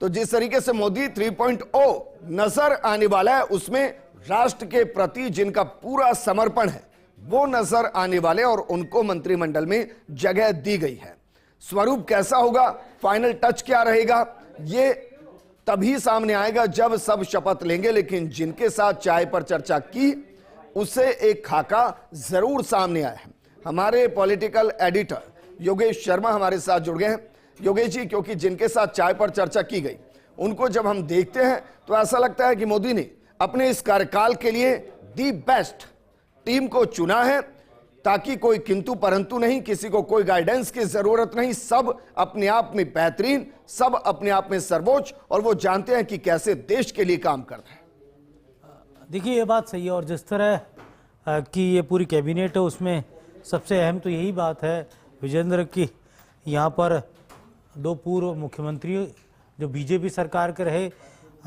तो जिस तरीके से मोदी 3.0 नजर आने वाला है, उसमें राष्ट्र के प्रति जिनका पूरा समर्पण है वो नजर आने वाले और उनको मंत्रिमंडल में जगह दी गई है। स्वरूप कैसा होगा, फाइनल टच क्या रहेगा, ये तभी सामने आएगा जब सब शपथ लेंगे। लेकिन जिनके साथ चाय पर चर्चा की उससे एक खाका जरूर सामने आया है। हमारे पॉलिटिकल एडिटर योगेश शर्मा हमारे साथ जुड़ गए हैं। योगेश जी, क्योंकि जिनके साथ चाय पर चर्चा की गई उनको जब हम देखते हैं तो ऐसा लगता है कि मोदी ने अपने इस कार्यकाल के लिए दी बेस्ट टीम को चुना है, ताकि कोई किंतु परंतु नहीं, किसी को कोई गाइडेंस की जरूरत नहीं, सब अपने आप में बेहतरीन, सब अपने आप में सर्वोच्च, और वो जानते हैं कि कैसे देश के लिए काम करना है। देखिए, ये बात सही है, और जिस तरह की ये पूरी कैबिनेट है उसमें सबसे अहम तो यही बात है विजेंद्र की यहाँ पर दो पूर्व मुख्यमंत्री जो बीजेपी सरकार के रहे,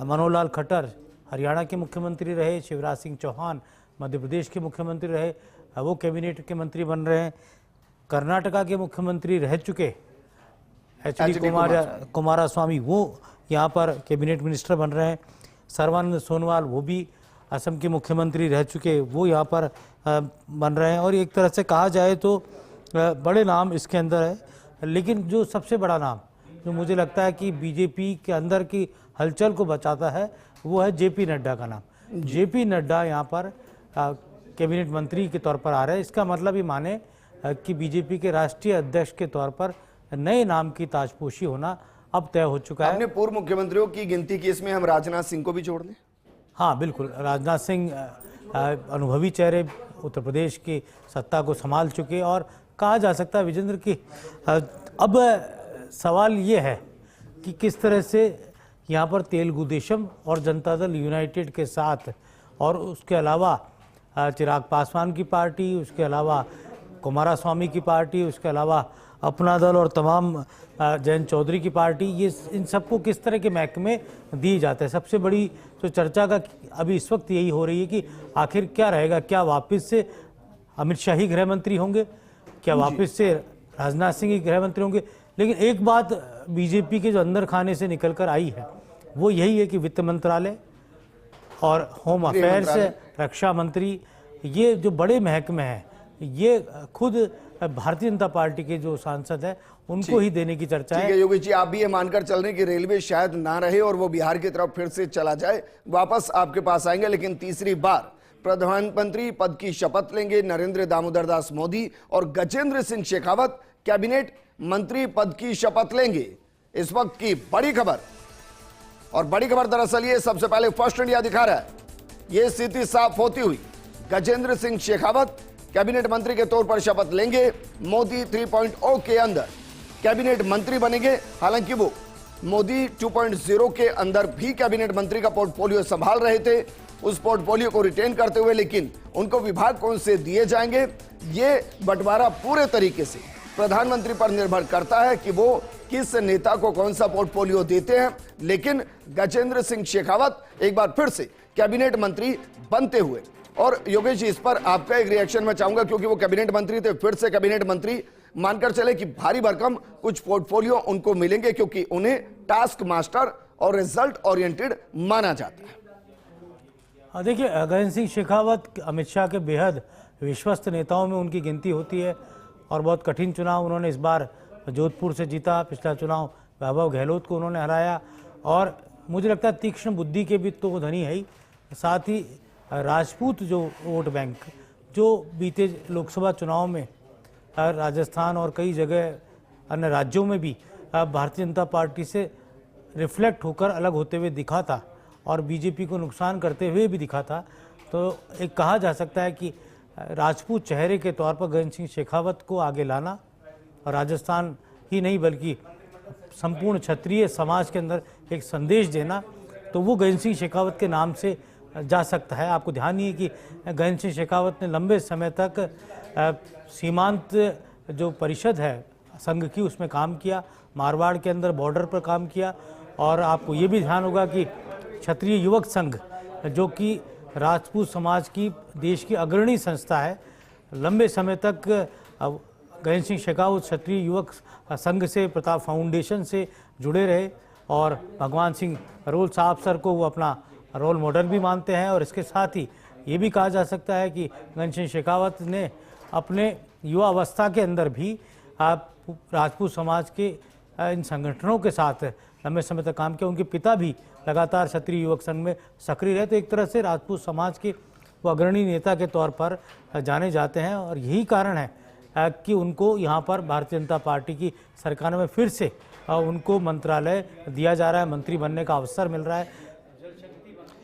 मनोहर लाल खट्टर हरियाणा के मुख्यमंत्री रहे, शिवराज सिंह चौहान मध्य प्रदेश के मुख्यमंत्री रहे, वो कैबिनेट के मंत्री बन रहे हैं। कर्नाटका के मुख्यमंत्री रह चुके एच.डी. कुमारस्वामी वो यहाँ पर कैबिनेट मिनिस्टर बन रहे हैं। सर्बानंद सोनोवाल वो भी असम के मुख्यमंत्री रह चुके, वो यहाँ पर बन रहे हैं। और एक तरह से कहा जाए तो बड़े नाम इसके अंदर है, लेकिन जो सबसे बड़ा नाम जो मुझे लगता है कि बीजेपी के अंदर की हलचल को बचाता है वो है जेपी नड्डा का नाम। जेपी नड्डा यहाँ पर कैबिनेट मंत्री के तौर पर आ रहे हैं। इसका मतलब ये माने कि बीजेपी के राष्ट्रीय अध्यक्ष के तौर पर नए नाम की ताजपोशी होना अब तय हो चुका है। आपने पूर्व मुख्यमंत्रियों की गिनती की, इसमें हम राजनाथ सिंह को भी जोड़ लें? हाँ बिल्कुल, राजनाथ सिंह अनुभवी चेहरे, उत्तर प्रदेश की सत्ता को संभाल चुके, और कहा जा सकता है विजेंद्र की अब सवाल ये है कि किस तरह से यहाँ पर तेलुगु देशम और जनता दल यूनाइटेड के साथ, और उसके अलावा चिराग पासवान की पार्टी, उसके अलावा कुमारस्वामी की पार्टी, उसके अलावा अपना दल और तमाम जयंत चौधरी की पार्टी, ये इन सबको किस तरह के महकमे दिए जाते हैं। सबसे बड़ी जो चर्चा का अभी इस वक्त यही हो रही है कि आखिर क्या रहेगा, क्या वापस से अमित शाह ही गृह मंत्री होंगे, क्या वापस से राजनाथ सिंह ही गृह मंत्री होंगे। लेकिन एक बात बीजेपी के जो अंदर खाने से निकल कर आई है वो यही है कि वित्त मंत्रालय और होम अफेयर्स, रक्षा मंत्री, ये जो बड़े महकमे हैं ये खुद भारतीय जनता पार्टी के जो सांसद है उनको ही देने की चर्चा है। योगी जी, आप भी ये मानकर चल रहे हैं कि रेलवे शायद ना रहे और वो बिहार की तरफ फिर से चला जाए, वापस आपके पास आएंगे, लेकिन तीसरी बार प्रधानमंत्री पद की शपथ लेंगे नरेंद्र दामोदर दास मोदी, और गजेंद्र सिंह शेखावत कैबिनेट मंत्री पद की शपथ लेंगे। इस वक्त की बड़ी खबर, और बड़ी खबर दरअसल ये सबसे पहले फर्स्ट इंडिया दिखा रहा है, ये स्थिति साफ होती हुई गजेंद्र सिंह शेखावत कैबिनेट मंत्री के तौर पर शपथ लेंगे। मोदी 3.0 के अंदर कैबिनेट मंत्री बनेंगे। हालांकि वो मोदी 2.0 के अंदर भी कैबिनेट मंत्री का पोर्टफोलियो संभाल रहे थे, उस पोर्टफोलियो को रिटेन करते हुए, लेकिन उनको विभाग कौन से दिए जाएंगे ये बंटवारा पूरे तरीके से प्रधानमंत्री पर निर्भर करता है कि वो किस नेता को कौन सा पोर्टफोलियो देते हैं। लेकिन गजेंद्र सिंह शेखावत एक बार फिर से कैबिनेट मंत्री बनते हुए, और योगेश जी इस पर आपका एक रिएक्शन मैं चाहूंगा, क्योंकि वो कैबिनेट मंत्री थे, फिर से कैबिनेट मंत्री, मानकर चले कि भारी भरकम कुछ पोर्टफोलियो उनको मिलेंगे, क्योंकि उन्हें टास्क मास्टर और रिजल्ट ओरिएंटेड माना जाता है। देखिए, गजेंद्र सिंह शेखावत अमित शाह के बेहद विश्वस्त नेताओं में उनकी गिनती होती है, और बहुत कठिन चुनाव उन्होंने इस बार जोधपुर से जीता, पिछला चुनाव वैभव गहलोत को उन्होंने हराया, और मुझे लगता है तीक्ष्ण बुद्धि के भी तो वो धनी है ही, साथ ही राजपूत जो वोट बैंक जो बीते लोकसभा चुनाव में राजस्थान और कई जगह अन्य राज्यों में भी भारतीय जनता पार्टी से रिफ्लेक्ट होकर अलग होते हुए दिखा था और बीजेपी को नुकसान करते हुए भी दिखा था, तो एक कहा जा सकता है कि राजपूत चेहरे के तौर पर गजेंद्र सिंह शेखावत को आगे लाना, और राजस्थान ही नहीं बल्कि संपूर्ण क्षत्रिय समाज के अंदर एक संदेश देना, तो वो गजेंद्र सिंह शेखावत के नाम से जा सकता है। आपको ध्यान ही है कि गजेंद्र सिंह शेखावत ने लंबे समय तक सीमांत जो परिषद है संघ की उसमें काम किया, मारवाड़ के अंदर बॉर्डर पर काम किया, और आपको ये भी ध्यान होगा कि क्षत्रिय युवक संघ जो कि राजपूत समाज की देश की अग्रणी संस्था है, लंबे समय तक गजेंद्र सिंह शेखावत क्षत्रिय युवक संघ से, प्रताप फाउंडेशन से जुड़े रहे, और भगवान सिंह रोल साहब सर को वो अपना रोल मॉडल भी मानते हैं। और इसके साथ ही ये भी कहा जा सकता है कि गणसिंह शेखावत ने अपने युवा अवस्था के अंदर भी राजपूत समाज के इन संगठनों के साथ लंबे समय तक काम किया। उनके पिता भी लगातार क्षत्रिय युवक संघ में सक्रिय रहे, तो एक तरह से राजपूत समाज के वो अग्रणी नेता के तौर पर जाने जाते हैं। और यही कारण है कि उनको यहाँ पर भारतीय जनता पार्टी की सरकार में फिर से उनको मंत्रालय दिया जा रहा है, मंत्री बनने का अवसर मिल रहा है।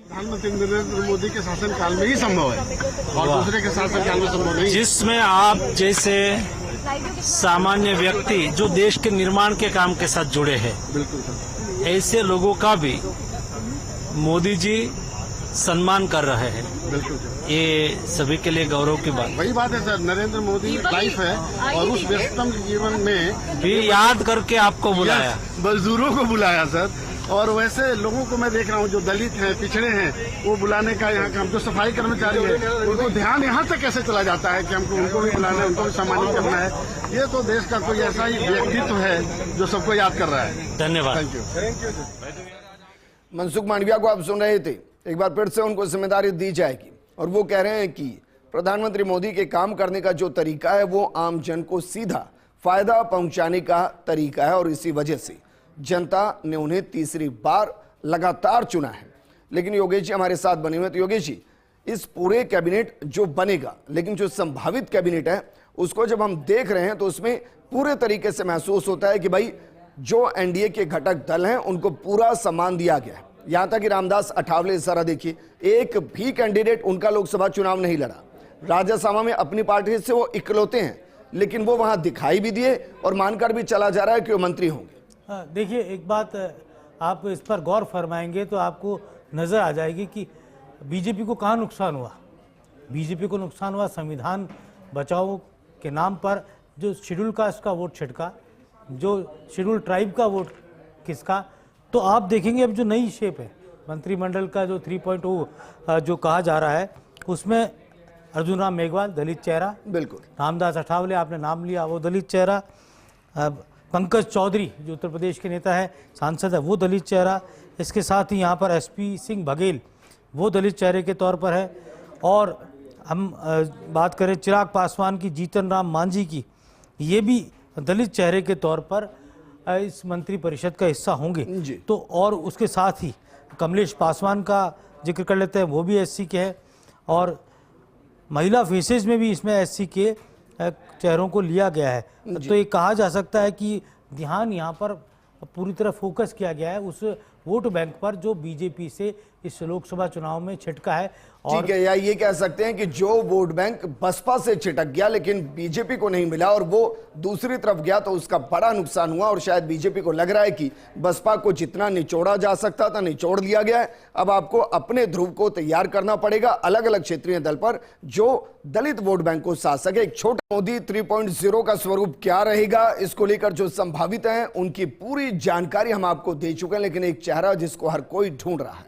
प्रधानमंत्री नरेंद्र मोदी के शासनकाल में ही संभव है और दूसरे के शासनकाल में संभव नहीं। जिसमें आप जैसे सामान्य व्यक्ति जो देश के निर्माण के काम के साथ जुड़े हैं, बिल्कुल सर, ऐसे लोगों का भी मोदी जी सम्मान कर रहे हैं। बिल्कुल सर, ये सभी के लिए गौरव की बात। वही बात है सर, नरेंद्र मोदी लाइफ है और उस व्यस्तम जीवन में भी याद करके आपको बुलाया, मजदूरों को बुलाया सर। और वैसे लोगों को मैं देख रहा हूँ जो दलित हैं, पिछड़े हैं, वो बुलाने का यहाँ काम, जो सफाई कर्मचारी है उनको ध्यान यहाँ तक कैसे चला जाता है कि हमको उनको भी बुलाना है, उनको भी सम्मानित करना है। ये तो देश का कोई ऐसा ही व्यक्तित्व है जो सबको याद कर रहा है। धन्यवाद। Thank you. मनसुख मांडविया को आप सुन रहे थे। एक बार फिर से उनको जिम्मेदारी दी जाएगी और वो कह रहे हैं कि प्रधानमंत्री मोदी के काम करने का जो तरीका है वो आम जन को सीधा फायदा पहुंचाने का तरीका है और इसी वजह से जनता ने उन्हें तीसरी बार लगातार चुना है। लेकिन योगेश जी हमारे साथ बने हुए, तो योगेश जी, इस पूरे कैबिनेट जो बनेगा, लेकिन जो संभावित कैबिनेट है उसको जब हम देख रहे हैं तो उसमें पूरे तरीके से महसूस होता है कि भाई जो एनडीए के घटक दल हैं उनको पूरा सम्मान दिया गया है। यहां तक कि रामदास अठावले जरा देखिए, एक भी कैंडिडेट उनका लोकसभा चुनाव नहीं लड़ा। राज्यसभा में अपनी पार्टी से वो इकलौते हैं, लेकिन वो वहां दिखाई भी दिए और मानकर भी चला जा रहा है कि वो मंत्री होंगे। देखिए, एक बात आप इस पर गौर फरमाएंगे तो आपको नज़र आ जाएगी कि बीजेपी को कहाँ नुकसान हुआ। बीजेपी को नुकसान हुआ संविधान बचाओ के नाम पर जो शेड्यूल कास्ट का वोट छिड़का, जो शेड्यूल ट्राइब का वोट किसका। तो आप देखेंगे अब जो नई शेप है मंत्रिमंडल का, जो 3.0 जो कहा जा रहा है, उसमें अर्जुन राम मेघवाल दलित चेहरा, बिल्कुल, रामदास अठावले आपने नाम लिया वो दलित चेहरा, पंकज चौधरी जो उत्तर प्रदेश के नेता है, सांसद है, वो दलित चेहरा। इसके साथ ही यहाँ पर एसपी सिंह बघेल वो दलित चेहरे के तौर पर है। और हम बात करें चिराग पासवान की, जीतन राम मांझी की, ये भी दलित चेहरे के तौर पर इस मंत्रिपरिषद का हिस्सा होंगे। तो और उसके साथ ही कमलेश पासवान का जिक्र कर लेते हैं, वो भी एससी के हैं। और महिला फेसेज में भी इसमें एससी के चेहरों को लिया गया है। तो ये कहा जा सकता है कि ध्यान यहाँ पर पूरी तरह फोकस किया गया है उस वोट बैंक पर जो बीजेपी से इस लोकसभा चुनाव में छिटका है। और ठीक है, या ये कह सकते हैं कि जो वोट बैंक बसपा से छिटक गया लेकिन बीजेपी को नहीं मिला और वो दूसरी तरफ गया तो उसका बड़ा नुकसान हुआ। और शायद बीजेपी को लग रहा है कि बसपा को जितना निचोड़ा जा सकता था निचोड़ दिया गया है। अब आपको अपने ध्रुव को तैयार करना पड़ेगा अलग अलग क्षेत्रीय दल पर जो दलित वोट बैंक को साथ सके। एक छोटे मोदी 3.0 का स्वरूप क्या रहेगा, इसको लेकर जो संभावित हैं उनकी पूरी जानकारी हम आपको दे चुके हैं। लेकिन एक चेहरा जिसको हर कोई ढूंढ रहा है,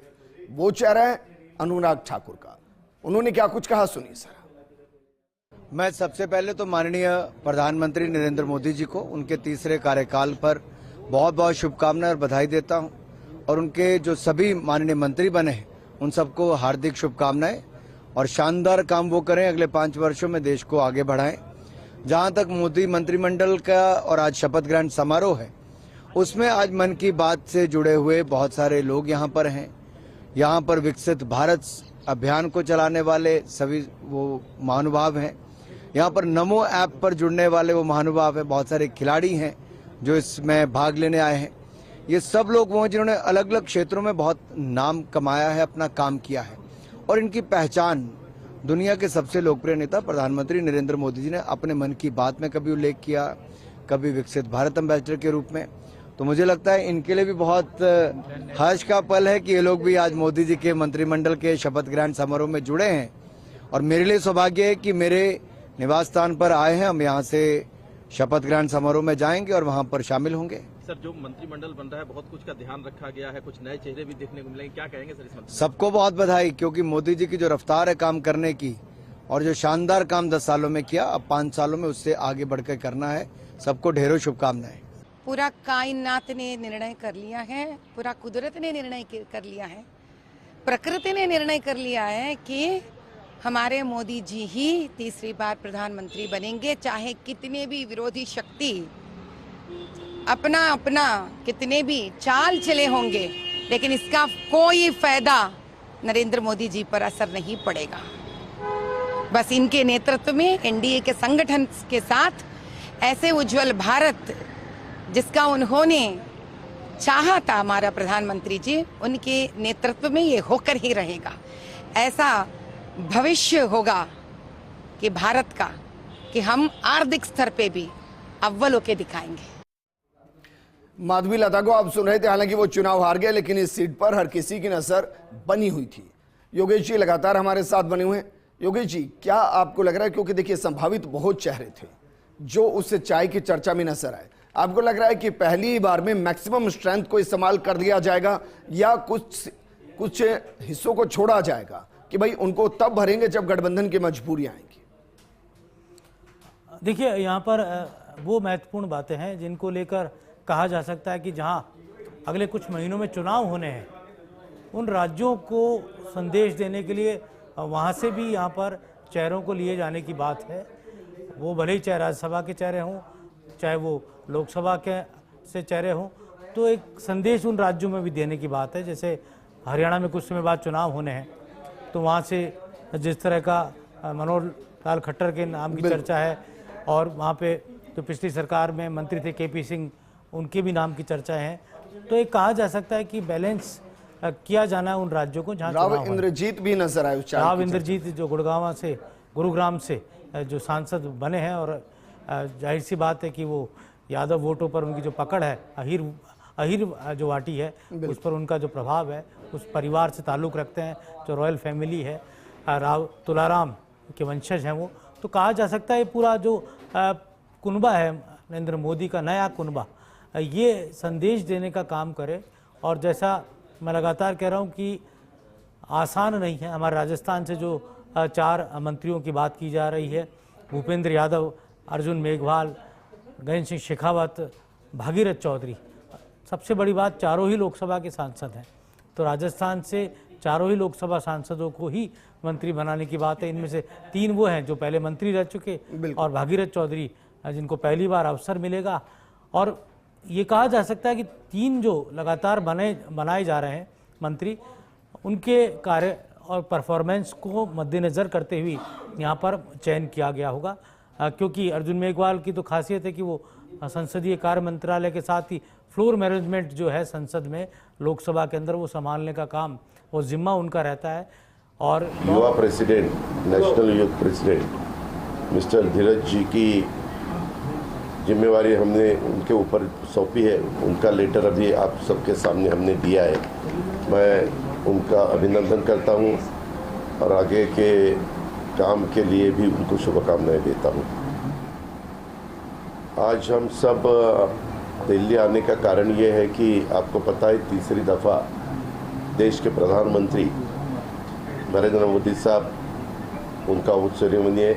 वो चेहरा है अनुराग ठाकुर का। उन्होंने क्या कुछ कहा, सुनिए सर। मैं सबसे पहले तो माननीय प्रधानमंत्री नरेंद्र मोदी जी को उनके तीसरे कार्यकाल पर बहुत बहुत शुभकामनाएं और बधाई देता हूं। और उनके जो सभी माननीय मंत्री बने हैं उन सबको हार्दिक शुभकामनाएं और शानदार काम वो करें, अगले 5 वर्षों में देश को आगे बढ़ाएं। जहां तक मोदी मंत्रिमंडल का और आज शपथ ग्रहण समारोह है, उसमें आज मन की बात से जुड़े हुए बहुत सारे लोग यहाँ पर हैं। यहाँ पर विकसित भारत अभियान को चलाने वाले सभी वो महानुभाव हैं। यहाँ पर नमो ऐप पर जुड़ने वाले वो महानुभाव हैं। बहुत सारे खिलाड़ी हैं जो इसमें भाग लेने आए हैं। ये सब लोग वो हैं जिन्होंने अलग अलग क्षेत्रों में बहुत नाम कमाया है, अपना काम किया है। और इनकी पहचान दुनिया के सबसे लोकप्रिय नेता प्रधानमंत्री नरेंद्र मोदी जी ने अपने मन की बात में कभी उल्लेख किया, कभी विकसित भारत एम्बेसडर के रूप में। तो मुझे लगता है इनके लिए भी बहुत हर्ष का पल है कि ये लोग भी आज मोदी जी के मंत्रिमंडल के शपथ ग्रहण समारोह में जुड़े हैं। और मेरे लिए सौभाग्य है कि मेरे निवास स्थान पर आए हैं। हम यहाँ से शपथ ग्रहण समारोह में जाएंगे और वहाँ पर शामिल होंगे। सर, जो मंत्रिमंडल बन रहा है बहुत कुछ का ध्यान रखा गया है, कुछ नए चेहरे भी देखने को मिलेंगे, क्या कहेंगे सर इस मंत्रिमंडल? सबको बहुत बधाई, क्योंकि मोदी जी की जो रफ्तार है काम करने की और जो शानदार काम 10 सालों में किया, अब 5 सालों में उससे आगे बढ़कर करना है। सबको ढेरों शुभकामनाएं। पूरा कायनात ने निर्णय कर लिया है, पूरा कुदरत ने निर्णय कर लिया है, प्रकृति ने निर्णय कर लिया है कि हमारे मोदी जी ही तीसरी बार प्रधानमंत्री बनेंगे, चाहे कितने भी विरोधी शक्ति अपना अपना कितने भी चाल चले होंगे, लेकिन इसका कोई फायदा नरेंद्र मोदी जी पर असर नहीं पड़ेगा। बस इनके नेतृत्व में एनडीए के संगठन के साथ ऐसे उज्जवल भारत जिसका उन्होंने चाहा था हमारा प्रधानमंत्री जी, उनके नेतृत्व में ये होकर ही रहेगा। ऐसा भविष्य होगा कि भारत का, कि हम आर्थिक स्तर पे भी अव्वल होके दिखाएंगे। माधवी लता को आप सुन रहे थे। हालांकि वो चुनाव हार गए, लेकिन इस सीट पर हर किसी की नजर बनी हुई थी। योगेश जी लगातार हमारे साथ बने हुए हैं। योगेश जी, क्या आपको लग रहा है, क्योंकि देखिए संभावित बहुत चेहरे थे जो उससे चाय की चर्चा में नजर आए, आपको लग रहा है कि पहली बार में मैक्सिमम स्ट्रेंथ को इस्तेमाल कर दिया जाएगा या कुछ हिस्सों को छोड़ा जाएगा कि भाई उनको तब भरेंगे जब गठबंधन की मजबूरियां आएंगी? देखिए, यहाँ पर वो महत्वपूर्ण बातें हैं जिनको लेकर कहा जा सकता है कि जहाँ अगले कुछ महीनों में चुनाव होने हैं, उन राज्यों को संदेश देने के लिए वहाँ से भी यहाँ पर चेहरों को लिए जाने की बात है। वो भले ही चाहे राज्यसभा के चेहरे हों, चाहे वो लोकसभा के से चेहरे हों, तो एक संदेश उन राज्यों में भी देने की बात है। जैसे हरियाणा में कुछ समय बाद चुनाव होने हैं, तो वहाँ से जिस तरह का मनोहर लाल खट्टर के नाम की चर्चा है, और वहाँ पे तो पिछली सरकार में मंत्री थे केपी सिंह, उनके भी नाम की चर्चाएं हैं। तो एक कहा जा सकता है कि बैलेंस किया जाना है उन राज्यों को जहाँ राव इंद्रजीत भी नजर आए। राव इंद्रजीत जो गुरुग्राम से जो सांसद बने हैं, और जाहिर सी बात है कि वो यादव वोटों पर उनकी जो पकड़ है, अहिर जो वाटी है, उस पर उनका जो प्रभाव है, उस परिवार से ताल्लुक़ रखते हैं, जो रॉयल फैमिली है, राव तुलाराम के वंशज हैं वो। तो कहा जा सकता है पूरा जो कुनबा है नरेंद्र मोदी का, नया कुनबा, ये संदेश देने का काम करे। और जैसा मैं लगातार कह रहा हूँ कि आसान नहीं है। हमारे राजस्थान से जो 4 मंत्रियों की बात की जा रही है, भूपेंद्र यादव, अर्जुन मेघवाल, गजेंद्र सिंह शेखावत, भागीरथ चौधरी, सबसे बड़ी बात चारों ही लोकसभा के सांसद हैं। तो राजस्थान से चारों ही लोकसभा सांसदों को ही मंत्री बनाने की बात है। इनमें से 3 वो हैं जो पहले मंत्री रह चुके, और भागीरथ चौधरी जिनको पहली बार अवसर मिलेगा। और ये कहा जा सकता है कि 3 जो लगातार बनाए जा रहे हैं मंत्री, उनके कार्य और परफॉर्मेंस को मद्देनज़र करते हुए यहाँ पर चयन किया गया होगा। क्योंकि अर्जुन मेघवाल की तो खासियत है कि वो संसदीय कार्य मंत्रालय के साथ ही फ्लोर मैनेजमेंट जो है संसद में, लोकसभा के अंदर, वो संभालने का काम, वो जिम्मा उनका रहता है। और युवा president, national youth president mister Dheeraj ji की जिम्मेवारी हमने उनके ऊपर सौंपी है। उनका लेटर अभी आप सबके सामने हमने दिया है। मैं उनका अभिनंदन करता हूं और आगे के काम के लिए भी उनको शुभकामनाएं देता हूं। आज हम सब दिल्ली आने का कारण ये है कि आपको पता है, तीसरी दफ़ा देश के प्रधानमंत्री नरेंद्र मोदी साहब, उनका उत्सर्जनीय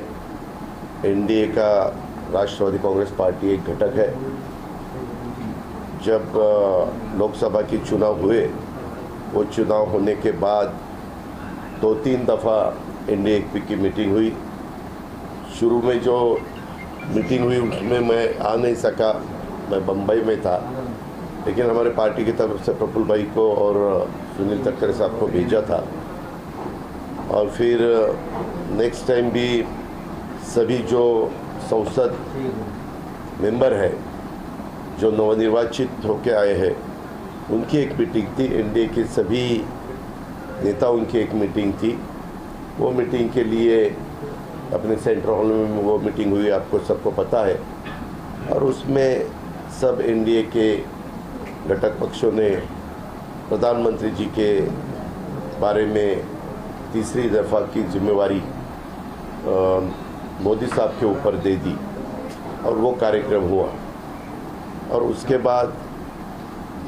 एनडीए का राष्ट्रवादी कांग्रेस पार्टी एक घटक है। जब लोकसभा के चुनाव हुए, वो चुनाव होने के बाद 2-3 दफ़ा एनडीए की मीटिंग हुई। शुरू में जो मीटिंग हुई उसमें मैं आ नहीं सका, मैं बम्बई में था, लेकिन हमारे पार्टी की तरफ से प्रफुल्ल भाई को और सुनील तटकरे साहब को भेजा था। और फिर नेक्स्ट टाइम भी सभी जो संसद मेंबर है, जो नवनिर्वाचित होके आए हैं, उनकी एक मीटिंग थी। एनडीए के सभी नेताओं की एक मीटिंग थी। वो मीटिंग के लिए अपने सेंट्रल हॉल में वो मीटिंग हुई, आपको सबको पता है। और उसमें सब एनडीए के घटक पक्षों ने प्रधानमंत्री जी के बारे में तीसरी दफ़ा की जिम्मेवारी मोदी साहब के ऊपर दे दी, और वो कार्यक्रम हुआ। और उसके बाद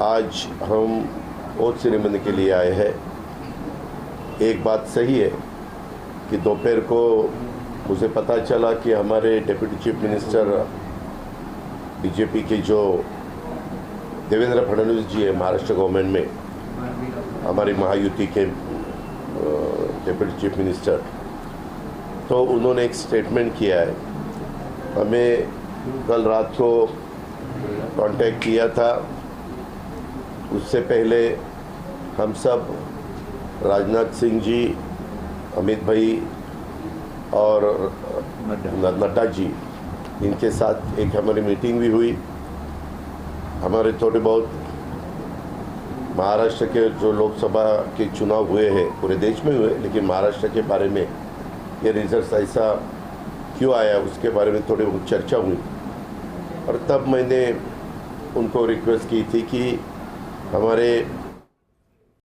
आज हम ओथ सेरेमनी के लिए आए हैं। एक बात सही है कि दोपहर को मुझे पता चला कि हमारे डिप्टी चीफ मिनिस्टर बीजेपी के जो देवेंद्र फडणवीस जी है महाराष्ट्र गवर्नमेंट में, हमारी महायुति के डिप्टी चीफ मिनिस्टर, तो उन्होंने एक स्टेटमेंट किया है। हमें कल रात को कांटेक्ट किया था, उससे पहले हम सब राजनाथ सिंह जी, अमित भाई और नड्डा जी, इनके साथ एक हमारी मीटिंग भी हुई। हमारे थोड़े बहुत महाराष्ट्र के जो लोकसभा के चुनाव हुए हैं, पूरे देश में हुए, लेकिन महाराष्ट्र के बारे में ये रिजल्ट ऐसा क्यों आया उसके बारे में थोड़ी बहुत चर्चा हुई। और तब मैंने उनको रिक्वेस्ट की थी कि हमारे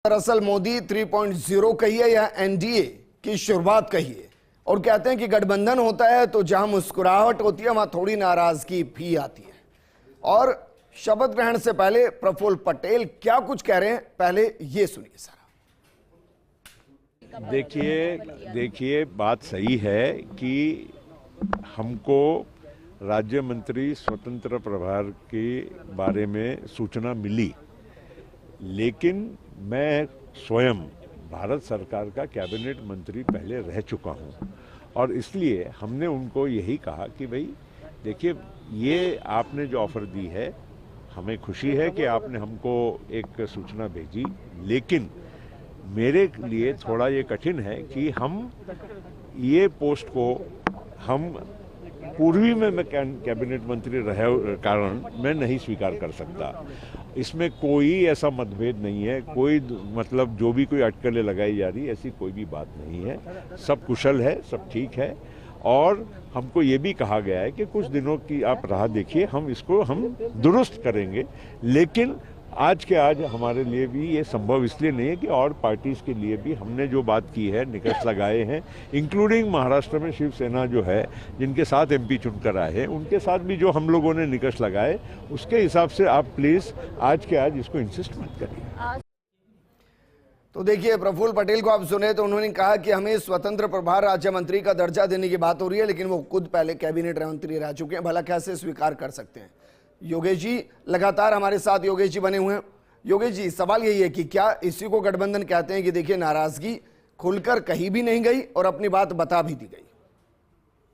दरअसल मोदी 3.0 कहिए या एनडीए की शुरुआत कहिए, और कहते हैं कि गठबंधन होता है तो जहां मुस्कुराहट होती है वहां थोड़ी नाराजगी भी आती है। और शपथ ग्रहण से पहले प्रफुल्ल पटेल क्या कुछ कह रहे हैं, पहले ये सुनिए सारा। देखिए बात सही है कि हमको राज्य मंत्री स्वतंत्र प्रभार के बारे में सूचना मिली, लेकिन मैं स्वयं भारत सरकार का कैबिनेट मंत्री पहले रह चुका हूं, और इसलिए हमने उनको यही कहा कि भाई देखिए, ये आपने जो ऑफर दी है, हमें खुशी है कि आपने हमको एक सूचना भेजी, लेकिन मेरे लिए थोड़ा ये कठिन है कि हम ये पोस्ट को हम पूर्वी में मैं कैबिनेट मंत्री रहे कारण मैं नहीं स्वीकार कर सकता। इसमें कोई ऐसा मतभेद नहीं है, कोई मतलब जो भी कोई अटकलें लगाई जा रही है ऐसी कोई भी बात नहीं है। सब कुशल है, सब ठीक है, और हमको ये भी कहा गया है कि कुछ दिनों की आप राह देखिए, हम इसको दुरुस्त करेंगे। लेकिन आज के आज हमारे लिए भी ये संभव इसलिए नहीं है कि और पार्टीज के लिए भी हमने जो बात की है, निकष लगाए हैं, इंक्लूडिंग महाराष्ट्र में शिवसेना जो है, जिनके साथ एमपी चुनकर आए हैं, उनके साथ भी जो हम लोगों ने निकष लगाए, उसके हिसाब से आप प्लीज आज के आज इसको इंसिस्ट मत करिए। तो देखिए, प्रफुल्ल पटेल को आप सुने तो उन्होंने कहा कि हमें स्वतंत्र प्रभार राज्य मंत्री का दर्जा देने की बात हो रही है, लेकिन वो खुद पहले कैबिनेट मंत्री रह चुके हैं, भला कैसे स्वीकार कर सकते हैं। योगेश जी लगातार हमारे साथ योगेश जी बने हुए हैं। योगेश जी, सवाल यही है कि क्या इसी को गठबंधन कहते हैं कि देखिए नाराजगी खुलकर कहीं भी नहीं गई और अपनी बात बता भी दी गई।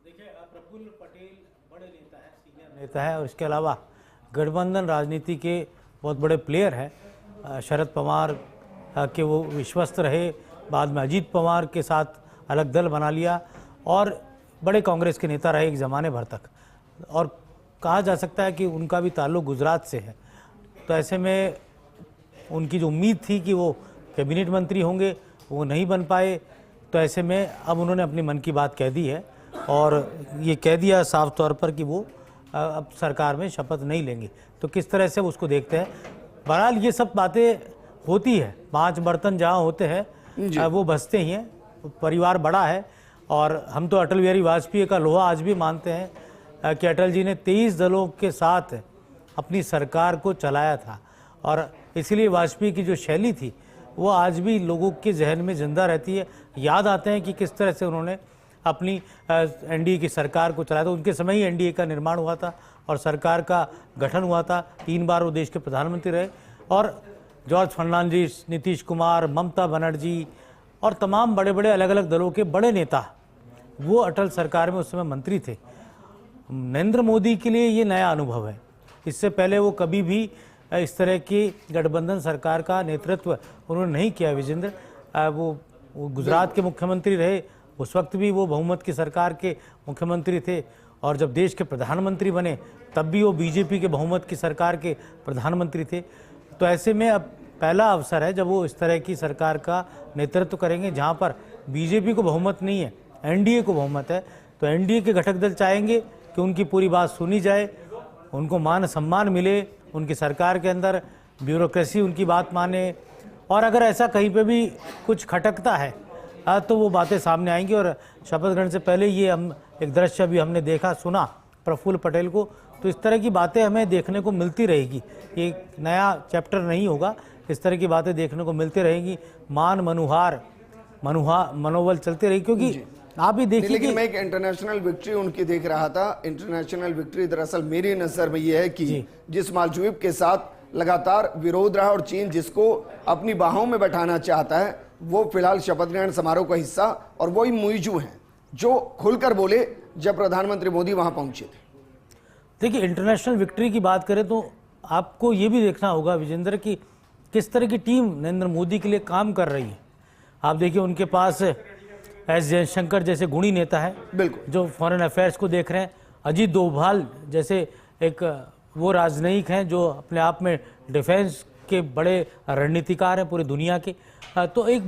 देखिए, प्रफुल्ल पटेल बड़े नेता है, सीनियर नेता है, और इसके अलावा गठबंधन राजनीति के बहुत बड़े प्लेयर है। शरद पवार के वो विश्वस्त रहे, बाद में अजीत पवार के साथ अलग दल बना लिया, और बड़े कांग्रेस के नेता रहे एक ज़माने भर तक, और कहा जा सकता है कि उनका भी ताल्लुक गुजरात से है। तो ऐसे में उनकी जो उम्मीद थी कि वो कैबिनेट मंत्री होंगे, वो नहीं बन पाए। तो ऐसे में अब उन्होंने अपनी मन की बात कह दी है, और ये कह दिया साफ तौर पर कि वो अब सरकार में शपथ नहीं लेंगे। तो किस तरह से उसको देखते हैं। बहरहाल ये सब बातें होती है, 5 बर्तन जहाँ होते हैं वो बसते ही हैं। परिवार बड़ा है, और हम तो अटल बिहारी वाजपेयी का लोहा आज भी मानते हैं कि अटल जी ने 23 दलों के साथ अपनी सरकार को चलाया था, और इसलिए वाजपेयी की जो शैली थी वो आज भी लोगों के जहन में जिंदा रहती है। याद आते हैं कि किस तरह से उन्होंने अपनी एनडीए की सरकार को चलाया था। उनके समय ही एनडीए का निर्माण हुआ था और सरकार का गठन हुआ था। 3 बार वो देश के प्रधानमंत्री रहे, और जॉर्ज फर्नांडिस, नीतीश कुमार, ममता बनर्जी और तमाम बड़े बड़े अलग अलग दलों के बड़े नेता वो अटल सरकार में उस समय मंत्री थे। नरेंद्र मोदी के लिए ये नया अनुभव है। इससे पहले वो कभी भी इस तरह की गठबंधन सरकार का नेतृत्व उन्होंने नहीं किया। विजेंद्र, वो गुजरात के मुख्यमंत्री रहे, उस वक्त भी वो बहुमत की सरकार के मुख्यमंत्री थे, और जब देश के प्रधानमंत्री बने तब भी वो बीजेपी के बहुमत की सरकार के प्रधानमंत्री थे। तो ऐसे में अब पहला अवसर है जब वो इस तरह की सरकार का नेतृत्व करेंगे, जहाँ पर बीजेपी को बहुमत नहीं है, एनडीए को बहुमत है। तो एनडीए के घटक दल चाहेंगे कि उनकी पूरी बात सुनी जाए, उनको मान सम्मान मिले, उनकी सरकार के अंदर ब्यूरोक्रेसी उनकी बात माने, और अगर ऐसा कहीं पे भी कुछ खटकता है तो वो बातें सामने आएंगी। और शपथ ग्रहण से पहले ये हम एक दृश्य भी हमने देखा सुना प्रफुल्ल पटेल को, तो इस तरह की बातें हमें देखने को मिलती रहेगी। ये नया चैप्टर नहीं होगा, इस तरह की बातें देखने को मिलती रहेंगी। मान मनोबल चलते रहेगी, क्योंकि आप भी देखिए। लेकिन मैं एक इंटरनेशनल विक्ट्री उनकी देख रहा था। इंटरनेशनल विक्ट्री दरअसल मेरी नजर में ये है कि जिस मालदीव के साथ लगातार विरोध रहा और चीन जिसको अपनी बाहों में बैठाना चाहता है वो फिलहाल शपथ ग्रहण समारोह का हिस्सा और वही मुइजू हैं जो खुलकर बोले जब प्रधानमंत्री मोदी वहां पहुंचे थे। देखिए, इंटरनेशनल विक्ट्री की बात करें तो आपको ये भी देखना होगा विजेंद्र की किस तरह की टीम नरेंद्र मोदी के लिए काम कर रही है। आप देखिए, उनके पास एस जयशंकर जैसे गुणी नेता है बिल्कुल, जो फॉरेन अफेयर्स को देख रहे हैं। अजीत डोभाल जैसे एक वो राजनयिक हैं जो अपने आप में डिफेंस के बड़े रणनीतिकार हैं पूरी दुनिया के। तो एक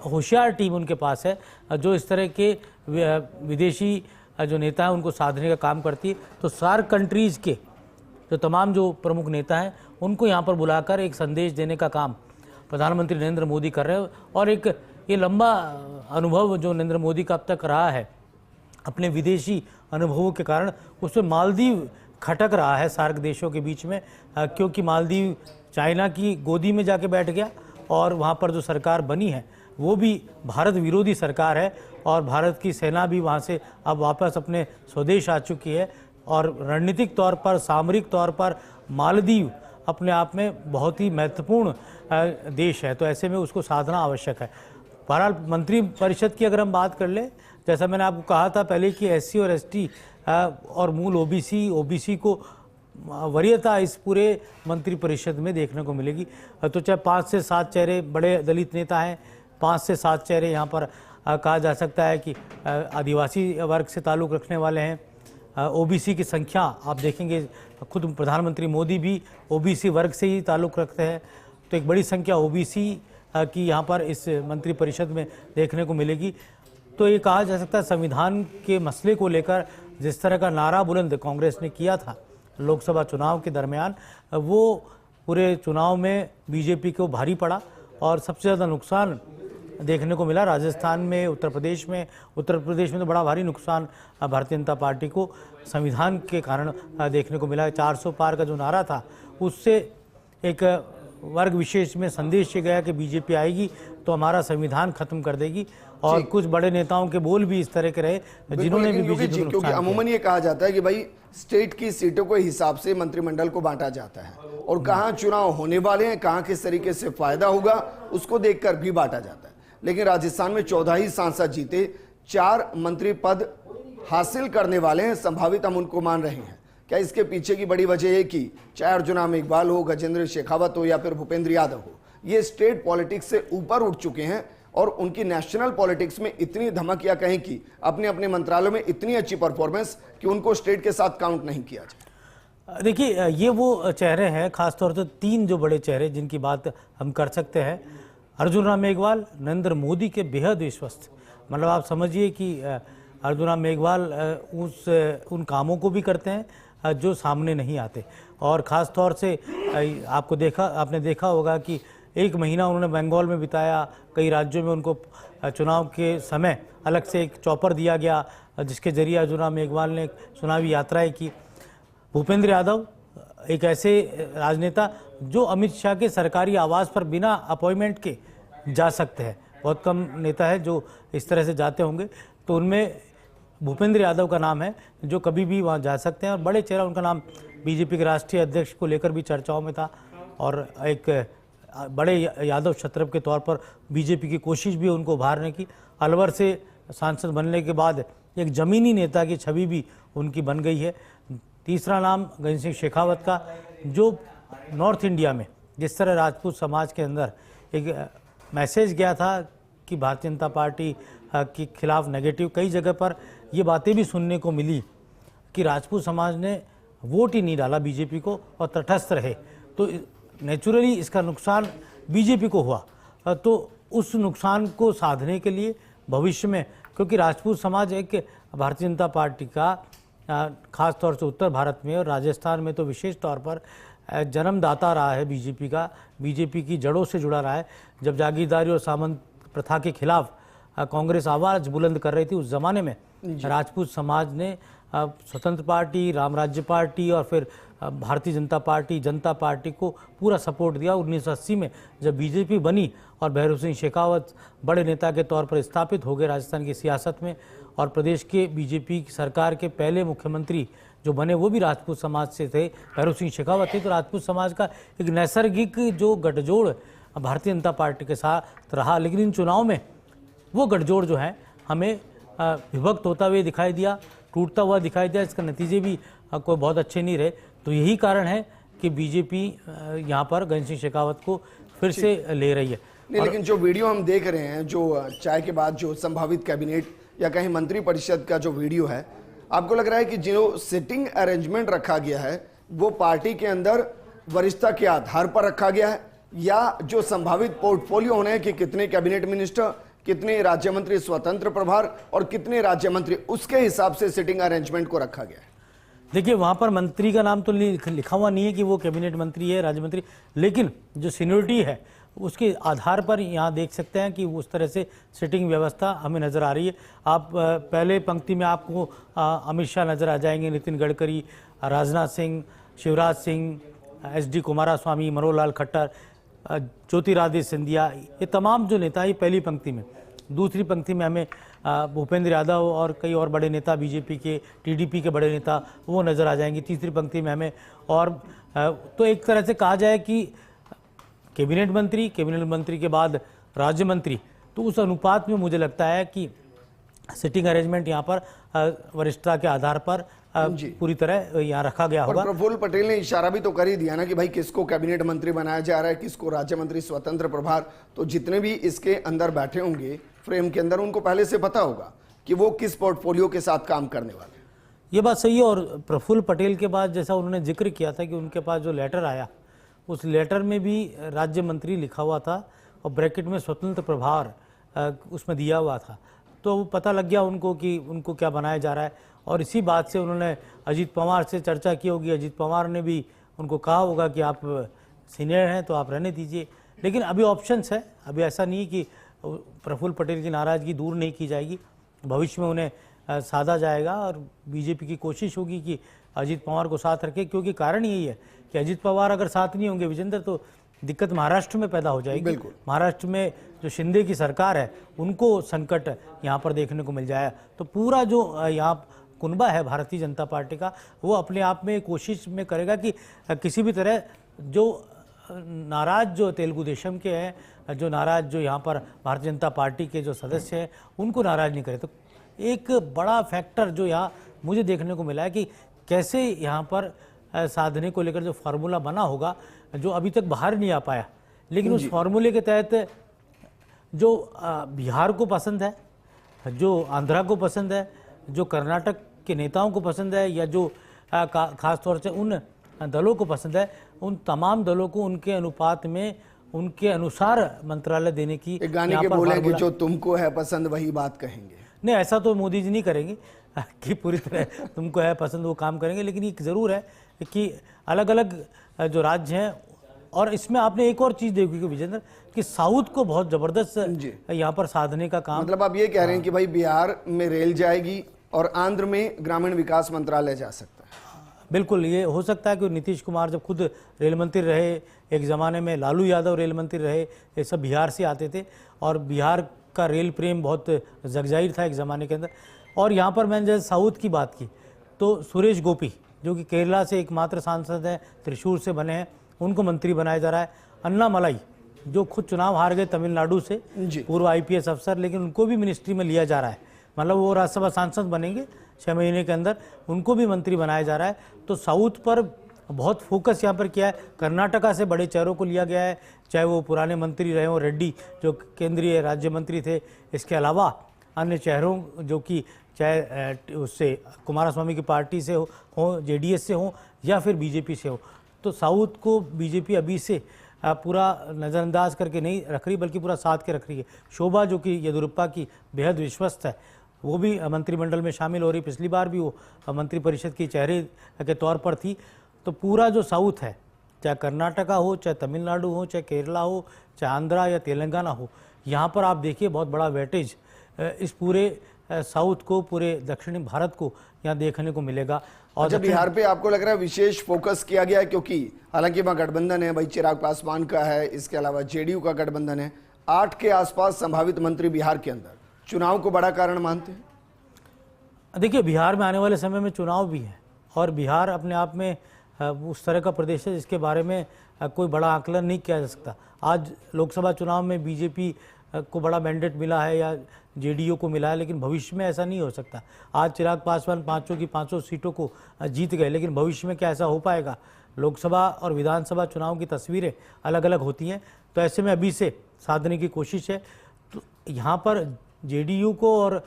होशियार टीम उनके पास है जो इस तरह के विदेशी जो नेता हैं उनको साधने का काम करती है। तो सार्क कंट्रीज़ के जो तमाम जो प्रमुख नेता हैं उनको यहाँ पर बुलाकर एक संदेश देने का काम प्रधानमंत्री नरेंद्र मोदी कर रहे हैं। और एक ये लंबा अनुभव जो नरेंद्र मोदी का अब तक रहा है अपने विदेशी अनुभवों के कारण, उसमें मालदीव खटक रहा है सार्क देशों के बीच में, क्योंकि मालदीव चाइना की गोदी में जाके बैठ गया और वहाँ पर जो सरकार बनी है वो भी भारत विरोधी सरकार है और भारत की सेना भी वहाँ से अब वापस अपने स्वदेश आ चुकी है। और रणनीतिक तौर पर, सामरिक तौर पर मालदीव अपने आप में बहुत ही महत्वपूर्ण देश है। तो ऐसे में उसको साधना आवश्यक है। बहरहाल मंत्री परिषद की अगर हम बात कर ले, जैसा मैंने आपको कहा था पहले कि SC और ST और मूल OBC को वरीयता इस पूरे मंत्री परिषद में देखने को मिलेगी। तो चाहे 5 से 7 चेहरे बड़े दलित नेता हैं, 5 से 7 चेहरे यहाँ पर कहा जा सकता है कि आदिवासी वर्ग से ताल्लुक़ रखने वाले हैं। OBC की संख्या आप देखेंगे, खुद प्रधानमंत्री मोदी भी OBC वर्ग से ही ताल्लुक़ रखते हैं। तो एक बड़ी संख्या OBC की यहाँ पर इस मंत्री परिषद में देखने को मिलेगी। तो ये कहा जा सकता है संविधान के मसले को लेकर जिस तरह का नारा बुलंद कांग्रेस ने किया था लोकसभा चुनाव के दरमियान, वो पूरे चुनाव में बीजेपी को भारी पड़ा और सबसे ज़्यादा नुकसान देखने को मिला राजस्थान में, उत्तर प्रदेश में तो बड़ा भारी नुकसान भारतीय जनता पार्टी को संविधान के कारण देखने को मिला। 400 पार का जो नारा था उससे एक वर्ग विशेष में संदेश ये गया कि बीजेपी आएगी तो हमारा संविधान खत्म कर देगी। और कुछ बड़े नेताओं के बोल भी इस तरह के रहे जिन्होंने भी बीजेपी को, क्योंकि अमूमन ये कहा जाता है कि भाई स्टेट की सीटों के हिसाब से मंत्रिमंडल को बांटा जाता है और कहाँ चुनाव होने वाले हैं, कहाँ किस तरीके से फायदा होगा उसको देखकर भी बांटा जाता है। लेकिन राजस्थान में 14 ही सांसद जीते, 4 मंत्री पद हासिल करने वाले हैं, संभावित हम उनको मान रहे हैं। क्या इसके पीछे की बड़ी वजह है कि चाहे अर्जुन मेघवाल हो, गजेंद्र शेखावत हो या फिर भूपेंद्र यादव हो, ये स्टेट पॉलिटिक्स से ऊपर उठ चुके हैं और उनकी नेशनल पॉलिटिक्स में इतनी धमक या कहें कि अपने अपने मंत्रालयों में इतनी अच्छी परफॉर्मेंस कि उनको स्टेट के साथ काउंट नहीं किया जाए? देखिए, ये वो चेहरे हैं, खासतौर से 3 जो बड़े चेहरे जिनकी बात हम कर सकते हैं। अर्जुन राम मेघवाल नरेंद्र मोदी के बेहद विश्वस्त, मतलब आप समझिए कि अर्जुन राम मेघवाल उन कामों को भी करते हैं जो सामने नहीं आते। और ख़ास तौर से आपने देखा होगा कि 1 महीना उन्होंने बंगाल में बिताया, कई राज्यों में उनको चुनाव के समय अलग से एक चॉपर दिया गया जिसके जरिए अर्जुन राम मेघवाल ने चुनावी यात्राएं की। भूपेंद्र यादव एक ऐसे राजनेता जो अमित शाह के सरकारी आवास पर बिना अपॉइंटमेंट के जा सकते हैं, बहुत कम नेता है जो इस तरह से जाते होंगे, तो उनमें भूपेंद्र यादव का नाम है जो कभी भी वहाँ जा सकते हैं। और बड़े चेहरा उनका नाम बीजेपी के राष्ट्रीय अध्यक्ष को लेकर भी चर्चाओं में था और एक बड़े यादव छत्रप के तौर पर बीजेपी की कोशिश भी उनको उभारने की। अलवर से सांसद बनने के बाद एक ज़मीनी नेता की छवि भी उनकी बन गई है। तीसरा नाम गजेंद्र सिंह शेखावत का, जो नॉर्थ इंडिया में जिस तरह राजपूत समाज के अंदर एक मैसेज गया था कि भारतीय जनता पार्टी के खिलाफ नेगेटिव, कई जगह पर ये बातें भी सुनने को मिली कि राजपूत समाज ने वोट ही नहीं डाला बीजेपी को और तटस्थ रहे, तो नेचुरली इसका नुकसान बीजेपी को हुआ। तो उस नुकसान को साधने के लिए भविष्य में, क्योंकि राजपूत समाज एक भारतीय जनता पार्टी का खास तौर से उत्तर भारत में और राजस्थान में तो विशेष तौर पर जन्मदाता रहा है बीजेपी का, बीजेपी की जड़ों से जुड़ा रहा है। जब जागीरदारी और सामंत प्रथा के खिलाफ कांग्रेस आवाज़ बुलंद कर रही थी, उस ज़माने में राजपूत समाज ने स्वतंत्र पार्टी, राम राज्य पार्टी और फिर भारतीय जनता पार्टी को पूरा सपोर्ट दिया। 1980 में जब बीजेपी बनी और भैरव सिंह शेखावत बड़े नेता के तौर पर स्थापित हो गए राजस्थान की सियासत में और प्रदेश के बीजेपी सरकार के पहले मुख्यमंत्री जो बने वो भी राजपूत समाज से थे, भैरव सिंह शेखावत थे। तो राजपूत समाज का एक नैसर्गिक जो गठजोड़ भारतीय जनता पार्टी के साथ रहा, लेकिन इन चुनाव में वो गठजोड़ जो है हमें विभक्त होता हुए दिखाई दिया, टूटता हुआ दिखाई दिया। इसका नतीजे भी कोई बहुत अच्छे नहीं रहे। तो यही कारण है कि बीजेपी यहाँ पर गजेंद्र सिंह शेखावत को फिर से ले रही है। नहीं, लेकिन जो वीडियो हम देख रहे हैं, जो चाय के बाद जो संभावित कैबिनेट या कहीं मंत्री परिषद का जो वीडियो है, आपको लग रहा है कि जो सिटिंग अरेंजमेंट रखा गया है वो पार्टी के अंदर वरिष्ठता के आधार पर रखा गया है, या जो संभावित पोर्टफोलियो होने हैं कि कितने कैबिनेट मिनिस्टर, कितने राज्य मंत्री स्वतंत्र प्रभार और कितने राज्य मंत्री, उसके हिसाब से सिटिंग अरेंजमेंट को रखा गया है? देखिए, वहाँ पर मंत्री का नाम तो लिखा हुआ नहीं है कि वो कैबिनेट मंत्री है, राज्य मंत्री, लेकिन जो सीनियरिटी है उसके आधार पर यहाँ देख सकते हैं कि उस तरह से सिटिंग व्यवस्था हमें नज़र आ रही है। आप पहले पंक्ति में आपको अमित शाह नज़र आ जाएंगे, नितिन गडकरी, राजनाथ सिंह, शिवराज सिंह, SD कुमारस्वामी, मनोहर लाल खट्टर, ज्योतिरादित्य सिंधिया, ये तमाम जो नेता ये पहली पंक्ति में। दूसरी पंक्ति में हमें भूपेंद्र यादव और कई और बड़े नेता, बीजेपी के, TDP के बड़े नेता वो नज़र आ जाएंगे। तीसरी पंक्ति में हमें और तो एक तरह से कहा जाए कि कैबिनेट मंत्री के बाद राज्य मंत्री, तो उस अनुपात में मुझे लगता है कि सिटिंग अरेंजमेंट यहाँ पर वरिष्ठता के आधार पर पूरी तरह यहाँ रखा गया होगा। प्रफुल्ल पटेल ने इशारा भी तो कर ही दिया ना कि भाई किसको कैबिनेट मंत्री बनाया जा रहा है, किसको राज्य मंत्री स्वतंत्र प्रभार। तो जितने भी इसके अंदर बैठे होंगे फ्रेम के अंदर, उनको पहले से पता होगा कि वो किस पोर्टफोलियो के साथ काम करने वाले हैं। ये बात सही है। और प्रफुल्ल पटेल के बाद जैसा उन्होंने जिक्र किया था कि उनके पास जो लेटर आया, उस लेटर में भी राज्य मंत्री लिखा हुआ था और ब्रैकेट में स्वतंत्र प्रभार उसमें दिया हुआ था। तो वो पता लग गया उनको कि उनको क्या बनाया जा रहा है। और इसी बात से उन्होंने अजीत पवार से चर्चा की होगी। अजीत पवार ने भी उनको कहा होगा कि आप सीनियर हैं तो आप रहने दीजिए। लेकिन अभी ऑप्शंस है, अभी ऐसा नहीं कि प्रफुल्ल पटेल की नाराज़गी दूर नहीं की जाएगी, भविष्य में उन्हें साधा जाएगा। और बीजेपी की कोशिश होगी कि अजीत पवार को साथ रखे, क्योंकि कारण यही है कि अजीत पवार अगर साथ नहीं होंगे विजेंद्र, तो दिक्कत महाराष्ट्र में पैदा हो जाएगी। महाराष्ट्र में जो शिंदे की सरकार है उनको संकट यहाँ पर देखने को मिल जाएगा। तो पूरा जो यहाँ कुनबा है भारतीय जनता पार्टी का, वो अपने आप में कोशिश में करेगा कि किसी भी तरह जो नाराज जो तेलुगु देशम के हैं, जो नाराज जो यहाँ पर भारतीय जनता पार्टी के जो सदस्य हैं, उनको नाराज नहीं करे। तो एक बड़ा फैक्टर जो यहाँ मुझे देखने को मिला है कि कैसे यहाँ पर साधने को लेकर जो फार्मूला बना होगा, जो अभी तक बाहर नहीं आ पाया, लेकिन उस फार्मूले के तहत जो बिहार को पसंद है, जो आंध्रा को पसंद है, जो कर्नाटक के नेताओं को पसंद है, या जो खास तौर से उन दलों को पसंद है, उन तमाम दलों को उनके अनुपात में उनके अनुसार मंत्रालय देने की एक गाने के बोले कि जो तुमको है पसंद वही बात कहेंगे। नहीं, ऐसा तो मोदी जी नहीं करेंगे कि पूरी तरह तुमको है पसंद वो काम करेंगे, लेकिन ये ज़रूर है कि अलग अलग जो राज्य हैं। और इसमें आपने एक और चीज़ देखी कि विजेंद्र, कि साउथ को बहुत ज़बरदस्त यहाँ पर साधने का काम, मतलब आप ये कह रहे हैं कि भाई बिहार में रेल जाएगी और आंध्र में ग्रामीण विकास मंत्रालय जा सकता है। बिल्कुल, ये हो सकता है कि नीतीश कुमार जब खुद रेल मंत्री रहे, एक ज़माने में लालू यादव रेल मंत्री रहे, ये सब बिहार से आते थे और बिहार का रेल प्रेम बहुत जगजाहिर था एक ज़माने के अंदर। और यहाँ पर मैंने जैसे साउथ की बात की, तो सुरेश गोपी जो कि केरला से एकमात्र सांसद हैं, त्रिशूर से बने हैं, उनको मंत्री बनाया जा रहा है। अन्ना मलाई जो खुद चुनाव हार गए तमिलनाडु से, पूर्व IPS अफसर, लेकिन उनको भी मिनिस्ट्री में लिया जा रहा है। मतलब वो राज्यसभा सांसद बनेंगे 6 महीने के अंदर, उनको भी मंत्री बनाया जा रहा है। तो साउथ पर बहुत फोकस यहाँ पर किया है। कर्नाटका से बड़े चेहरों को लिया गया है, चाहे वो पुराने मंत्री रहे हों, रेड्डी जो केंद्रीय राज्य मंत्री थे, इसके अलावा अन्य चेहरों जो कि चाहे उससे कुमारस्वामी की पार्टी से हो, JDS से हो या फिर BJP से हो। तो साउथ को बीजेपी अभी से पूरा नज़रअंदाज करके नहीं रख रही, बल्कि पूरा साथ के रख रही है। शोभा जो कि येदियुरप्पा की बेहद विश्वस्त है, वो भी मंत्रिमंडल में शामिल हो रही। पिछली बार भी वो मंत्री परिषद की चेहरे के तौर पर थी। तो पूरा जो साउथ है, चाहे कर्नाटका हो, चाहे तमिलनाडु हो, चाहे केरला हो, चाहे आंध्रा या तेलंगाना हो, यहाँ पर आप देखिए बहुत बड़ा वेटेज इस पूरे साउथ को, पूरे दक्षिणी भारत को यहाँ देखने को मिलेगा। और जब बिहार पे आपको लग रहा है विशेष फोकस किया गया है, क्योंकि हालांकि वहाँ गठबंधन है, भाई चिराग पासवान का है, इसके अलावा JDU का गठबंधन है, 8 के आसपास संभावित मंत्री बिहार के अंदर, चुनाव को बड़ा कारण मानते हैं? देखिए, बिहार में आने वाले समय में चुनाव भी है और बिहार अपने आप में उस तरह का प्रदेश है जिसके बारे में कोई बड़ा आकलन नहीं किया जा सकता। आज लोकसभा चुनाव में बीजेपी को बड़ा मैंडेट मिला है या जेडीयू को मिला है, लेकिन भविष्य में ऐसा नहीं हो सकता। आज चिराग पासवान 5 की 5 सीटों को जीत गए, लेकिन भविष्य में क्या ऐसा हो पाएगा? लोकसभा और विधानसभा चुनाव की तस्वीरें अलग अलग होती हैं, तो ऐसे में अभी से साधने की कोशिश है। तो यहाँ पर जेडीयू को और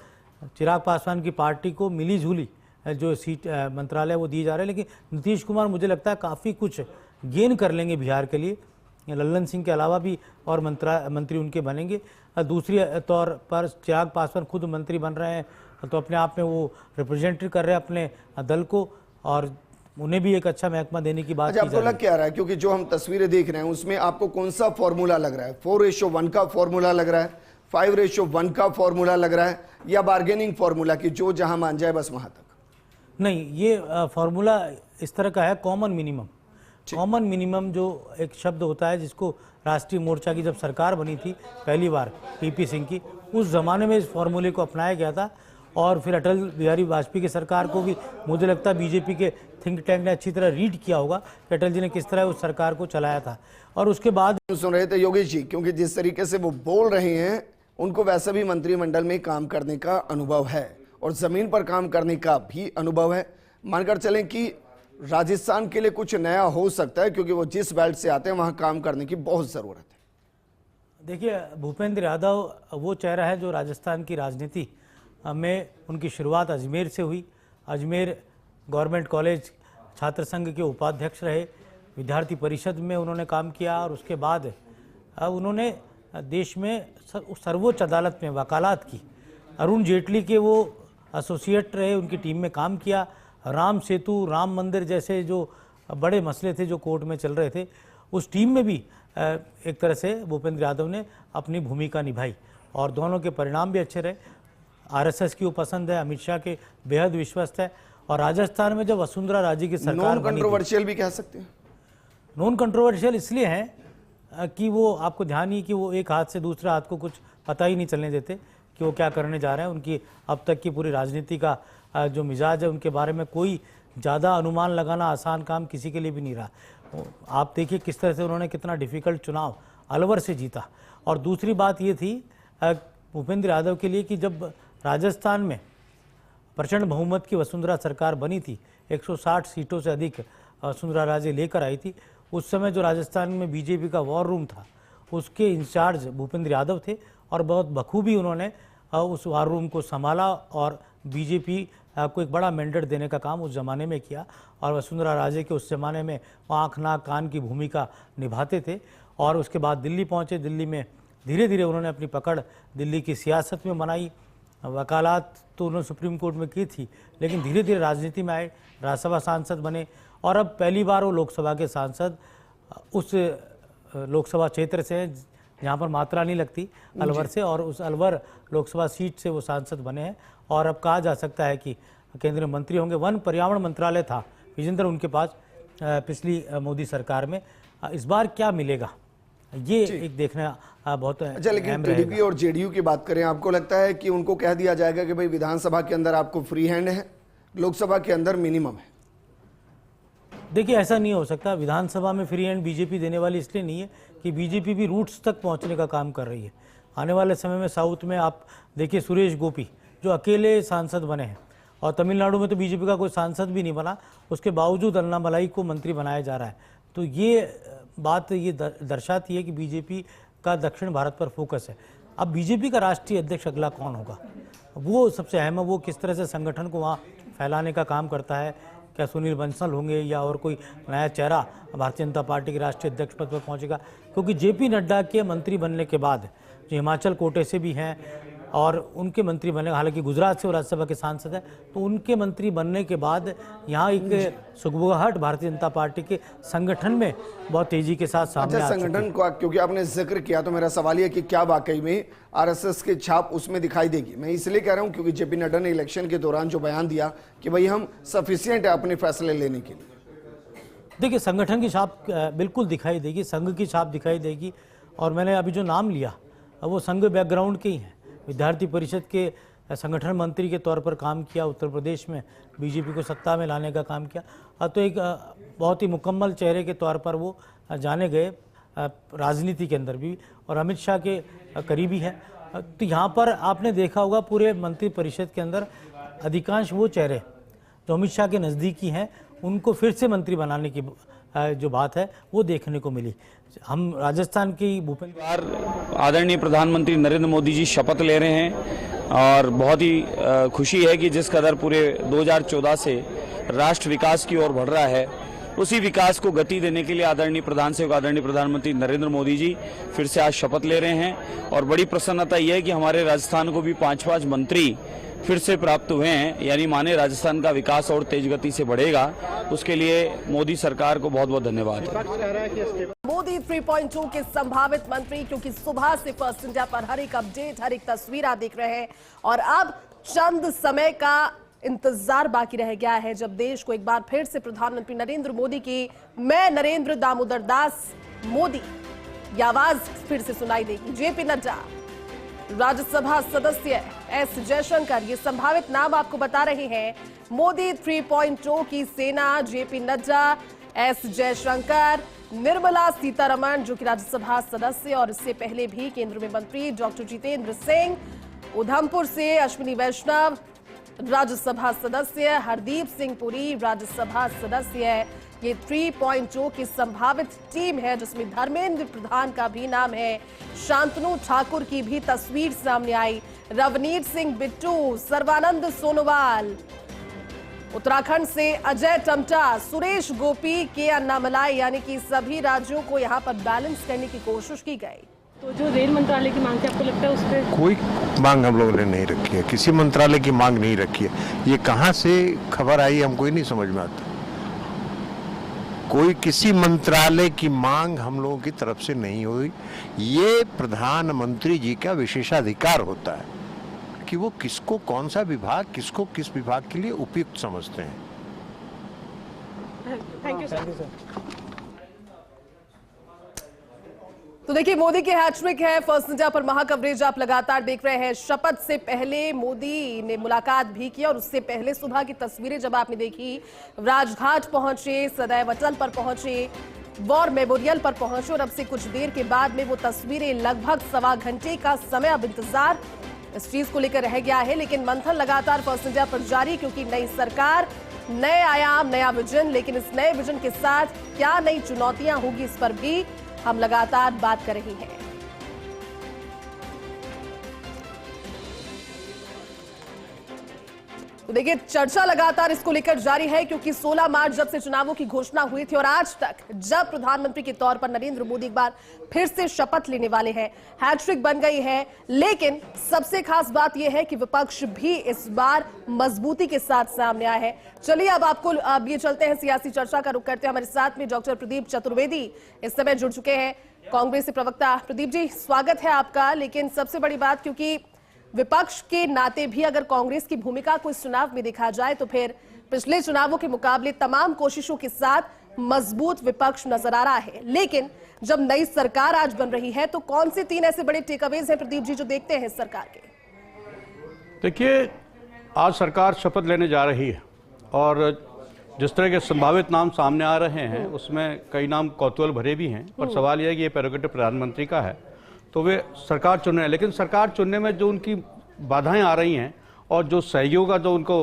चिराग पासवान की पार्टी को मिली जुली जो सीट मंत्रालय वो दिए जा रहे हैं, लेकिन नीतीश कुमार मुझे लगता है काफ़ी कुछ गेन कर लेंगे बिहार के लिए। लल्लन सिंह के अलावा भी और मंत्री उनके बनेंगे। दूसरी तौर पर चिराग पासवान खुद मंत्री बन रहे हैं, तो अपने आप में वो रिप्रेजेंट कर रहे हैं अपने दल को, और उन्हें भी एक अच्छा महकमा देने की बात की जा रही है। आपको लग क्या रहा है, क्योंकि जो हम तस्वीरें देख रहे हैं उसमें आपको कौन सा फॉर्मूला लग रहा है? 4:1 का फॉर्मूला लग रहा है, 5:1 का फॉर्मूला लग रहा है, या बार्गेनिंग फॉर्मूला की जो जहां मान जाए बस वहां तक? नहीं, ये फॉर्मूला इस तरह का है, कॉमन मिनिमम। कॉमन मिनिमम जो एक शब्द होता है जिसको राष्ट्रीय मोर्चा की जब सरकार बनी थी पहली बार पीपी सिंह की, उस ज़माने में इस फॉर्मूले को अपनाया गया था। और फिर अटल बिहारी वाजपेयी की सरकार को भी मुझे लगता है बीजेपी के थिंक टैंक ने अच्छी तरह रीड किया होगा कि अटल जी ने किस तरह उस सरकार को चलाया था। और उसके बाद सुन रहे थे योगेश जी, क्योंकि जिस तरीके से वो बोल रहे हैं उनको वैसे भी मंत्रिमंडल में काम करने का अनुभव है और जमीन पर काम करने का भी अनुभव है। मानकर चलें कि राजस्थान के लिए कुछ नया हो सकता है, क्योंकि वो जिस बेल्ट से आते हैं वहां काम करने की बहुत ज़रूरत है। देखिए, भूपेंद्र यादव वो चेहरा है जो राजस्थान की राजनीति में उनकी शुरुआत अजमेर से हुई। अजमेर गवर्नमेंट कॉलेज छात्र संघ के उपाध्यक्ष रहे, विद्यार्थी परिषद में उन्होंने काम किया, और उसके बाद उन्होंने देश में सर्वोच्च अदालत में वकालत की। अरुण जेटली के वो एसोसिएट रहे, उनकी टीम में काम किया। राम सेतु, राम मंदिर जैसे जो बड़े मसले थे जो कोर्ट में चल रहे थे, उस टीम में भी एक तरह से भूपेंद्र यादव ने अपनी भूमिका निभाई, और दोनों के परिणाम भी अच्छे रहे। आरएसएस की वो पसंद है, अमित शाह के बेहद विश्वस्त है। और राजस्थान में जब वसुंधरा राजे की सरकार नॉन कंट्रोवर्शियल भी कह सकते हैं। नॉन कंट्रोवर्शियल इसलिए हैं कि वो, आपको ध्यान ही कि वो एक हाथ से दूसरे हाथ को कुछ पता ही नहीं चलने देते कि वो क्या करने जा रहे हैं। उनकी अब तक की पूरी राजनीति का जो मिजाज है उनके बारे में कोई ज़्यादा अनुमान लगाना आसान काम किसी के लिए भी नहीं रहा। आप देखिए किस तरह से उन्होंने कितना डिफ़िकल्ट चुनाव अलवर से जीता। और दूसरी बात ये थी भूपेंद्र यादव के लिए कि जब राजस्थान में प्रचंड बहुमत की वसुंधरा सरकार बनी थी, 160 सीटों से अधिक वसुंधरा राजे लेकर आई थी, उस समय जो राजस्थान में बीजेपी का वॉर रूम था उसके इंचार्ज भूपेंद्र यादव थे, और बहुत बखूबी उन्होंने उस वॉर रूम को संभाला और बीजेपी को एक बड़ा मैंडेट देने का काम उस ज़माने में किया। और वसुंधरा राजे के उस ज़माने में आँख नाक कान की भूमिका निभाते थे। और उसके बाद दिल्ली पहुँचे। दिल्ली में धीरे धीरे उन्होंने अपनी पकड़ दिल्ली की सियासत में बनाई। वकालत तो उन्होंने सुप्रीम कोर्ट में की थी, लेकिन धीरे धीरे राजनीति में आए, राज्यसभा सांसद बने, और अब पहली बार वो लोकसभा के सांसद उस लोकसभा क्षेत्र से हैं जहाँ पर मात्रा नहीं लगती, अलवर से, और उस अलवर लोकसभा सीट से वो सांसद बने हैं। और अब कहा जा सकता है कि केंद्रीय मंत्री होंगे। वन पर्यावरण मंत्रालय था विजेंद्र उनके पास पिछली मोदी सरकार में। इस बार क्या मिलेगा ये एक देखना बहुत अच्छा। लेकिन टीडीपी और जेडीयू की बात करें, आपको लगता है कि उनको कह दिया जाएगा कि भाई विधानसभा के अंदर आपको फ्री हैंड है, लोकसभा के अंदर मिनिमम है? देखिए, ऐसा नहीं हो सकता। विधानसभा में फ्री हैंड बीजेपी देने वाली इसलिए नहीं है कि बीजेपी भी रूट्स तक पहुंचने का काम कर रही है। आने वाले समय में साउथ में आप देखिए सुरेश गोपी जो अकेले सांसद बने हैं, और तमिलनाडु में तो बीजेपी का कोई सांसद भी नहीं बना, उसके बावजूद अन्नामलाई को मंत्री बनाया जा रहा है। तो ये बात ये दर्शाती है कि बीजेपी का दक्षिण भारत पर फोकस है। अब बीजेपी का राष्ट्रीय अध्यक्ष अगला कौन होगा वो सबसे अहम है। वो किस तरह से संगठन को वहाँ फैलाने का काम करता है। क्या सुनील बंसल होंगे या और कोई नया चेहरा भारतीय जनता पार्टी के राष्ट्रीय अध्यक्ष पद पर पहुंचेगा? क्योंकि जेपी नड्डा के मंत्री बनने के बाद, जो हिमाचल कोटे से भी हैं और उनके मंत्री बने, हालांकि गुजरात से वो राज्यसभा के सांसद हैं, तो उनके मंत्री बनने के बाद यहाँ एक सुगबुगाहट भारतीय जनता पार्टी के संगठन में बहुत तेजी के साथ सामने आ चुकी है। संगठन को क्योंकि आपने जिक्र किया, तो मेरा सवाल यह कि क्या वाकई में आरएसएस की छाप उसमें दिखाई देगी? मैं इसलिए कह रहा हूं क्योंकि जेपी नड्डा ने इलेक्शन के दौरान जो बयान दिया कि भाई हम सफिशिएंट है अपने फैसले लेने के लिए। देखिए, संगठन की छाप बिल्कुल दिखाई देगी, संघ की छाप दिखाई देगी। और मैंने अभी जो नाम लिया वो संघ बैकग्राउंड के ही हैं। विद्यार्थी परिषद के संगठन मंत्री के तौर पर काम किया, उत्तर प्रदेश में बीजेपी को सत्ता में लाने का काम किया, तो एक बहुत ही मुकम्मल चेहरे के तौर पर वो जाने गए राजनीति के अंदर भी, और अमित शाह के करीबी है। तो यहाँ पर आपने देखा होगा पूरे मंत्रिपरिषद के अंदर अधिकांश वो चेहरे जो अमित शाह के नज़दीकी हैं, उनको फिर से मंत्री बनाने की जो बात है वो देखने को मिली। हम राजस्थान की भूपेंद्र आदरणीय प्रधानमंत्री नरेंद्र मोदी जी शपथ ले रहे हैं और बहुत ही खुशी है कि जिस कदर पूरे 2014 से राष्ट्र विकास की ओर बढ़ रहा है, उसी विकास को गति देने के लिए आदरणीय प्रधानमंत्री नरेंद्र मोदी जी फिर से आज शपथ ले रहे हैं। और बड़ी प्रसन्नता यह है कि हमारे राजस्थान को भी 5 मंत्री फिर से प्राप्त हुए हैं, यानी माने राजस्थान का विकास और तेज गति से बढ़ेगा। उसके लिए मोदी सरकार को बहुत बहुत धन्यवाद है। मोदी 3.2 के संभावित मंत्री, क्योंकि सुबह से फर्स्ट इंडिया पर हर एक अपडेट, हर एक तस्वीर आप देख रहे हैं और अब चंद समय का इंतजार बाकी रह गया है जब देश को एक बार फिर से प्रधानमंत्री नरेंद्र मोदी की मैं नरेंद्र दामोदर दास मोदी की आवाज फिर से सुनाई देगी। जेपी नड्डा, राज्यसभा सदस्य एस जयशंकर, ये संभावित नाम आपको बता रहे हैं। मोदी 3.0 की सेना, जेपी नड्डा, एस जयशंकर, निर्मला सीतारमण जो कि राज्यसभा सदस्य और इससे पहले भी केंद्र में मंत्री, डॉक्टर जितेंद्र सिंह, उधमपुर से अश्विनी वैष्णव राज्यसभा सदस्य, हरदीप सिंह पुरी राज्यसभा सदस्य। ये 3.0 की संभावित टीम है जिसमें धर्मेंद्र प्रधान का भी नाम है, शांतनु ठाकुर की भी तस्वीर सामने आई, रवनीत सिंह बिट्टू, सर्बानंद सोनोवाल, उत्तराखंड से अजय टम्टा, सुरेश गोपी, के अन्नामलाई, यानी कि सभी राज्यों को यहां पर बैलेंस करने की कोशिश की गई। तो जो रेल मंत्रालय की मांग थी, आपको लगता है उस पर कोई मांग हम लोगों ने नहीं रखी है, किसी मंत्रालय की मांग नहीं रखी है। ये कहां से खबर आई हमको ही नहीं समझ में आता। कोई किसी मंत्रालय की मांग हम लोगों की तरफ से नहीं हुई। ये प्रधानमंत्री जी का विशेषाधिकार होता है कि वो किसको कौन सा विभाग, किसको किस विभाग के लिए उपयुक्त समझते हैं। Thank you sir. तो देखिए, मोदी की हैट्रिक है फर्स्ट इंडिया पर महाकवरेज आप लगातार देख रहे हैं। शपथ से पहले मोदी ने मुलाकात भी की और उससे पहले सुबह की तस्वीरें जब आपने देखी, राजघाट पहुंचे, सदैव अटल पर पहुंचे, वॉर मेमोरियल पर पहुंचे और अब से कुछ देर के बाद में वो तस्वीरें, लगभग 1.25 घंटे का समय अब इंतजार इस चीज को लेकर रह गया है। लेकिन मंथन लगातार फर्स्ट इंडिया पर जारी, क्योंकि नई सरकार, नए आयाम, नया विजन, लेकिन इस नए विजन के साथ क्या नई चुनौतियां होगी इस पर भी हम लगातार बात कर रहे हैं। तो देखिए, चर्चा लगातार इसको लेकर जारी है, क्योंकि 16 मार्च जब से चुनावों की घोषणा हुई थी और आज तक जब प्रधानमंत्री के तौर पर नरेंद्र मोदी एक बार फिर से शपथ लेने वाले हैं, हैट्रिक बन गई है। लेकिन सबसे खास बात यह है कि विपक्ष भी इस बार मजबूती के साथ सामने आया है। चलिए अब ये चलते हैं, सियासी चर्चा का रुख करते हैं। हमारे साथ में डॉक्टर प्रदीप चतुर्वेदी इस समय जुड़ चुके हैं, कांग्रेस के प्रवक्ता। प्रदीप जी, स्वागत है आपका। लेकिन सबसे बड़ी बात, क्योंकि विपक्ष के नाते भी अगर कांग्रेस की भूमिका को इस चुनाव में देखा जाए तो फिर पिछले चुनावों के मुकाबले तमाम कोशिशों के साथ मजबूत विपक्ष नजर आ रहा है। लेकिन जब नई सरकार आज बन रही है तो कौन से 3 ऐसे बड़े टेकअवेज हैं प्रदीप जी जो देखते हैं इस सरकार के? देखिए, आज सरकार शपथ लेने जा रही है और जिस तरह के संभावित नाम सामने आ रहे हैं उसमें कई नाम कौतूहल भरे भी हैं, पर सवाल यह है कि ये प्रेरोगेटिव प्रधानमंत्री का है तो वे सरकार चुन रहे हैं। लेकिन सरकार चुनने में जो उनकी बाधाएं आ रही हैं और जो सहयोग का जो उनको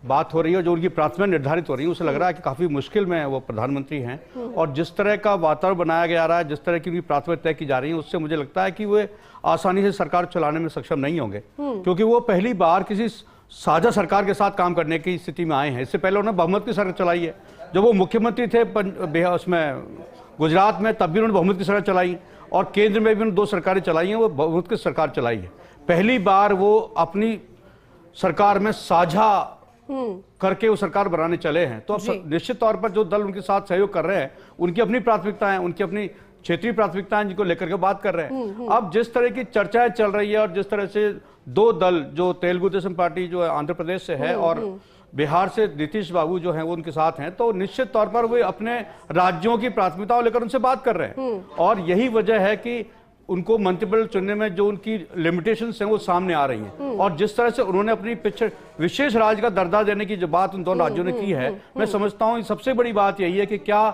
बात हो रही है, जो उनकी प्राथमिकता निर्धारित हो रही है, उसे लग रहा है कि काफ़ी मुश्किल में वो प्रधानमंत्री हैं। और जिस तरह का वातावरण बनाया गया रहा है, जिस तरह की उनकी प्राथमिकता तय की जा रही है, उससे मुझे लगता है कि वे आसानी से सरकार चलाने में सक्षम नहीं होंगे, क्योंकि वो पहली बार किसी साझा सरकार के साथ काम करने की स्थिति में आए हैं। इससे पहले उन्होंने बहुमत की सरकार चलाई है। जब वो मुख्यमंत्री थे उसमें गुजरात में, तब भी उन्होंने बहुमत की सरकार चलाई और केंद्र में भी उन्होंने 2 सरकारें चलाई हैं, वो बहुमत की सरकार चलाई है। पहली बार वो अपनी सरकार में साझा करके वो सरकार बनाने चले हैं। तो अब निश्चित तौर पर जो दल उनके साथ सहयोग कर रहे हैं, उनकी अपनी प्राथमिकताएं, उनकी अपनी क्षेत्रीय प्राथमिकताएं जिनको लेकर के बात कर रहे हैं। अब जिस तरह की चर्चाएं चल रही है और जिस तरह से 2 दल, जो तेलुगु देशम पार्टी जो आंध्र प्रदेश से है और बिहार से नीतीश बाबू जो हैं वो उनके साथ हैं, तो निश्चित तौर पर वे अपने राज्यों की प्राथमिकताओं लेकर उनसे बात कर रहे हैं। और यही वजह है कि उनको मल्टीपल चुनने में जो उनकी लिमिटेशंस हैं वो सामने आ रही हैं। और जिस तरह से उन्होंने अपनी विशेष राज्य का दर्जा देने की जो बात उन दोनों राज्यों ने की है, मैं समझता हूँ सबसे बड़ी बात यही है कि क्या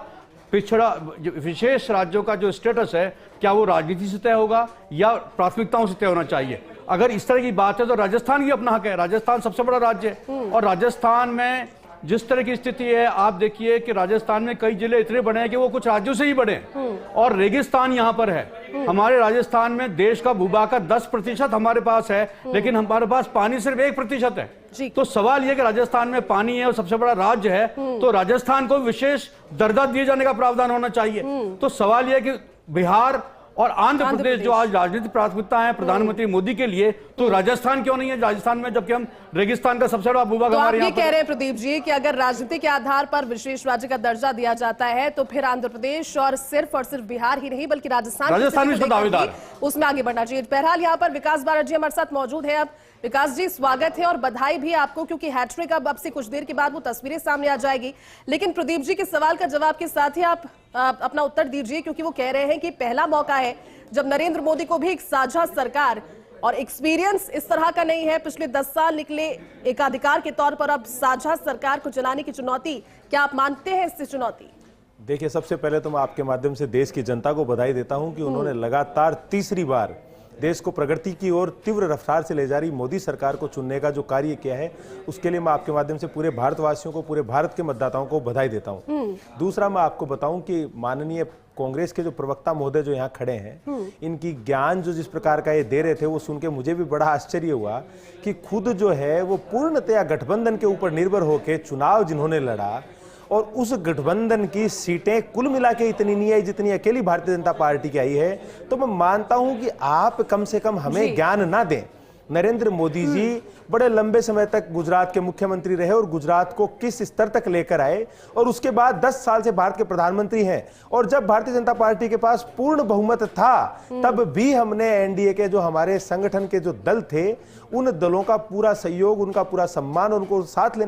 पिछड़ा विशेष राज्यों का जो स्टेटस है क्या वो राजनीति से तय होगा या प्राथमिकताओं से तय होना चाहिए। अगर इस तरह की बात है तो राजस्थान की अपना हक है, राजस्थान सबसे बड़ा राज्य है और राजस्थान में जिस तरह की स्थिति है आप देखिए कि राजस्थान में कई जिले इतने बड़े हैं कि वो कुछ राज्यों से ही बड़े हैं और रेगिस्तान यहाँ पर है। हमारे राजस्थान में देश का भूभाग का 10% हमारे पास है, लेकिन हमारे पास पानी सिर्फ 1% है। तो सवाल यह कि राजस्थान में पानी है और सबसे बड़ा राज्य है, तो राजस्थान को विशेष दर्जा दिए जाने का प्रावधान होना चाहिए। तो सवाल यह कि बिहार और आंध्र प्रदेश जो आज राजनीतिक प्राथमिकता है प्रधानमंत्री मोदी के लिए, तो राजस्थान क्यों नहीं है राजस्थान में, जबकि हम रेगिस्तान का सबसे बड़ा भूभाग हमारे यहाँ कह रहे हैं प्रदीप जी कि अगर राजनीति के आधार पर विशेष राज्य का दर्जा दिया जाता है तो फिर आंध्र प्रदेश और सिर्फ बिहार ही नहीं बल्कि राजस्थान भी दावेदार उसमें आगे बढ़ना चाहिए। बहरहाल यहाँ पर विकास बारट जी हमारे साथ मौजूद है। अब विकास जी स्वागत है और बधाई भी आपको, क्योंकि हैट्रिक अब से कुछ देर के बाद वो तस्वीरें सामने आ जाएगी। लेकिन प्रदीप जी के सवाल का जवाब के साथ ही आप अपना उत्तर दीजिए, क्योंकि वो कह रहे हैं कि पहला मौका है जब नरेंद्र मोदी को भी एक साझा सरकार और एक्सपीरियंस इस तरह का नहीं है, पिछले 10 साल निकले एकाधिकार के तौर पर अब साझा सरकार को चलाने की चुनौती, क्या आप मानते हैं इससे चुनौती? देखिए, सबसे पहले तो मैं आपके माध्यम से देश की जनता को बधाई देता हूं कि उन्होंने लगातार तीसरी बार देश को प्रगति की ओर तीव्र रफ्तार से ले जा रही मोदी सरकार को चुनने का जो कार्य किया है, उसके लिए मैं आपके माध्यम से पूरे भारतवासियों को, पूरे भारत के मतदाताओं को बधाई देता हूं। दूसरा, मैं आपको बताऊं कि माननीय कांग्रेस के जो प्रवक्ता महोदय जो यहाँ खड़े हैं, इनकी ज्ञान जो जिस प्रकार का ये दे रहे थे वो सुन के मुझे भी बड़ा आश्चर्य हुआ कि खुद जो है वो पूर्णतया गठबंधन के ऊपर निर्भर होकर चुनाव जिन्होंने लड़ा और उस गठबंधन की सीटें कुल मिला के इतनी नहीं आई जितनी अकेली भारतीय जनता पार्टी की आई है। तो मैं मानता हूं कि आप कम से कम हमें ज्ञान ना दें। नरेंद्र मोदी जी बड़े लंबे समय तक गुजरात के मुख्यमंत्री रहे और गुजरात को किस स्तर तक लेकर आए और उसके बाद 10 साल से भारत के प्रधानमंत्री हैं। और जब भारतीय जनता पार्टी के पास पूर्ण बहुमत था तब भी हमने एनडीए के जो हमारे संगठन के जो दल थे उन दलों का पूरा सहयोग, उनका पूरा सम्मान, उनको साथ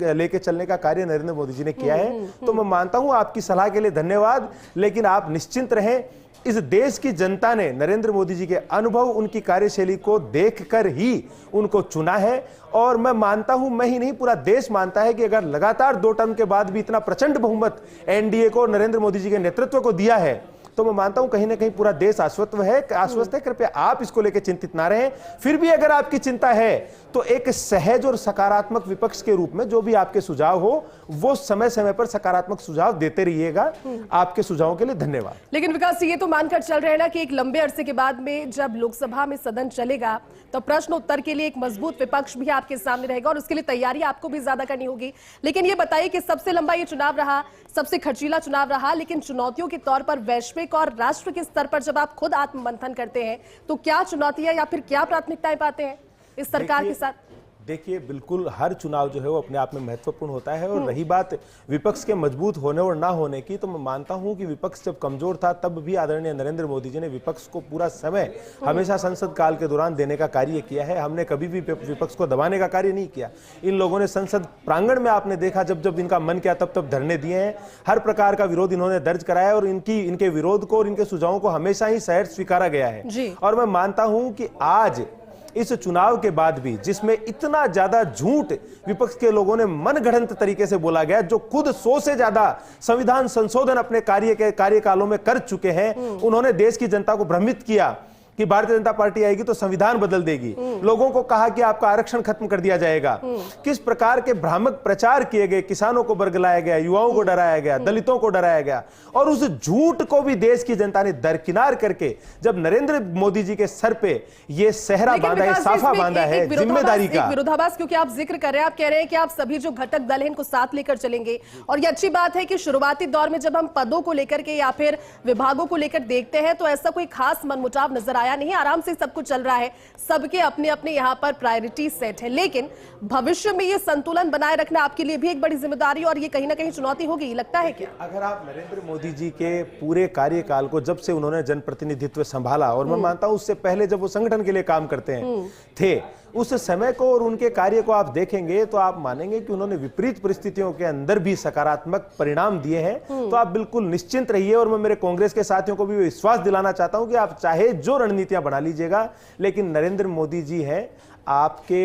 लेके चलने का कार्य नरेंद्र मोदी जी ने किया है। तो मैं मानता हूं आपकी सलाह के लिए धन्यवाद, लेकिन आप निश्चिंत रहें, इस देश की जनता ने नरेंद्र मोदी जी के अनुभव, उनकी कार्यशैली को देखकर ही उनको चुना है। और मैं मानता हूं, मैं ही नहीं पूरा देश मानता है कि अगर लगातार 2 टर्म के बाद भी इतना प्रचंड बहुमत एनडीए को, नरेंद्र मोदी जी के नेतृत्व को दिया है, तो मैं मानता हूं कहीं ना कहीं पूरा देश आश्वस्त है। कृपया आप इसको लेकर चिंतित ना रहें। फिर भी अगर आपकी चिंता है तो एक सहज और सकारात्मक विपक्ष के रूप में जो भी आपके सुझाव हो वो समय समय पर सकारात्मक सुझाव देते रहिएगा। आपके सुझावों के लिए धन्यवाद। लेकिन विकास, ये तो मानकर चल रहे हैं ना कि एक लंबे अरसे के बाद में जब लोकसभा में सदन चलेगा तो प्रश्न उत्तर के लिए एक मजबूत विपक्ष भी आपके सामने रहेगा और उसके लिए तैयारी आपको भी ज्यादा करनी होगी। लेकिन ये बताइए कि सबसे लंबा ये चुनाव रहा, सबसे खर्चीला चुनाव रहा, लेकिन चुनौतियों के तौर पर वैश्विक और राष्ट्र के स्तर पर जब आप खुद आत्ममंथन करते हैं तो क्या चुनौतियां या फिर क्या प्राथमिकताएं पाते हैं इस सरकार के साथ? देखिए, बिल्कुल हर चुनाव जो है वो अपने आप में महत्वपूर्ण होता है। और रही बात विपक्ष के मजबूत होने और ना होने की, तो मैं मानता हूं कि विपक्ष जब कमजोर था तब भी आदरणीय नरेंद्र मोदी जी ने विपक्ष को पूरा समय हमेशा संसद काल के दौरान देने का कार्य किया है। हमने कभी भी विपक्ष को दबाने का कार्य नहीं किया। इन लोगों ने संसद प्रांगण में आपने देखा जब जब इनका मन किया तब तब धरने दिए हैं, हर प्रकार का विरोध इन्होंने दर्ज कराया और इनके विरोध को और इनके सुझावों को हमेशा ही सहर्ष स्वीकारा गया है। और मैं मानता हूं कि आज इस चुनाव के बाद भी जिसमें इतना ज्यादा झूठ विपक्ष के लोगों ने मनगढ़ंत तरीके से बोला गया, जो खुद 100 से ज्यादा संविधान संशोधन अपने कार्यकालों में कर चुके हैं, उन्होंने देश की जनता को भ्रमित किया कि भारतीय जनता पार्टी आएगी तो संविधान बदल देगी। लोगों को कहा कि आपका आरक्षण खत्म कर दिया जाएगा। किस प्रकार के भ्रामक प्रचार किए गए, किसानों को बरगलाया गया, युवाओं को डराया गया, दलितों को डराया गया। और उस झूठ को भी देश की जनता ने दरकिनार करके जब नरेंद्र मोदी जी के सर पे ये सहरा बांधा है, साफा बांधा है जिम्मेदारी का। विरोधाभास क्योंकि आप जिक्र कर रहे हैं, आप कह रहे हैं कि आप सभी जो घटक दल हैं इनको साथ लेकर चलेंगे। और ये अच्छी बात है कि शुरुआती दौर में जब हम पदों को लेकर के या फिर विभागों को लेकर देखते हैं तो ऐसा कोई खास मनमुटाव नजर आया नहीं, आराम से सब कुछ चल रहा है, सबके अपने अपने यहाँ पर प्रायोरिटी सेट है। लेकिन भविष्य में ये संतुलन बनाए रखना आपके लिए भी एक बड़ी जिम्मेदारी और ये कहीं ना कहीं चुनौती होगी, लगता है क्या? अगर आप नरेंद्र मोदी जी के पूरे कार्यकाल को जब से उन्होंने जनप्रतिनिधित्व संभाला, और मैं मानता हूं उससे पहले जब वो संगठन के लिए काम करते थे, उस समय को और उनके कार्य को आप देखेंगे तो आप मानेंगे कि उन्होंने विपरीत परिस्थितियों के अंदर भी सकारात्मक परिणाम दिए हैं। तो आप बिल्कुल निश्चिंत रहिए और मैं मेरे कांग्रेस के साथियों को भी विश्वास दिलाना चाहता हूं कि आप चाहे जो रणनीतियां बना लीजिएगा, लेकिन नरेंद्र मोदी जी हैं, आपके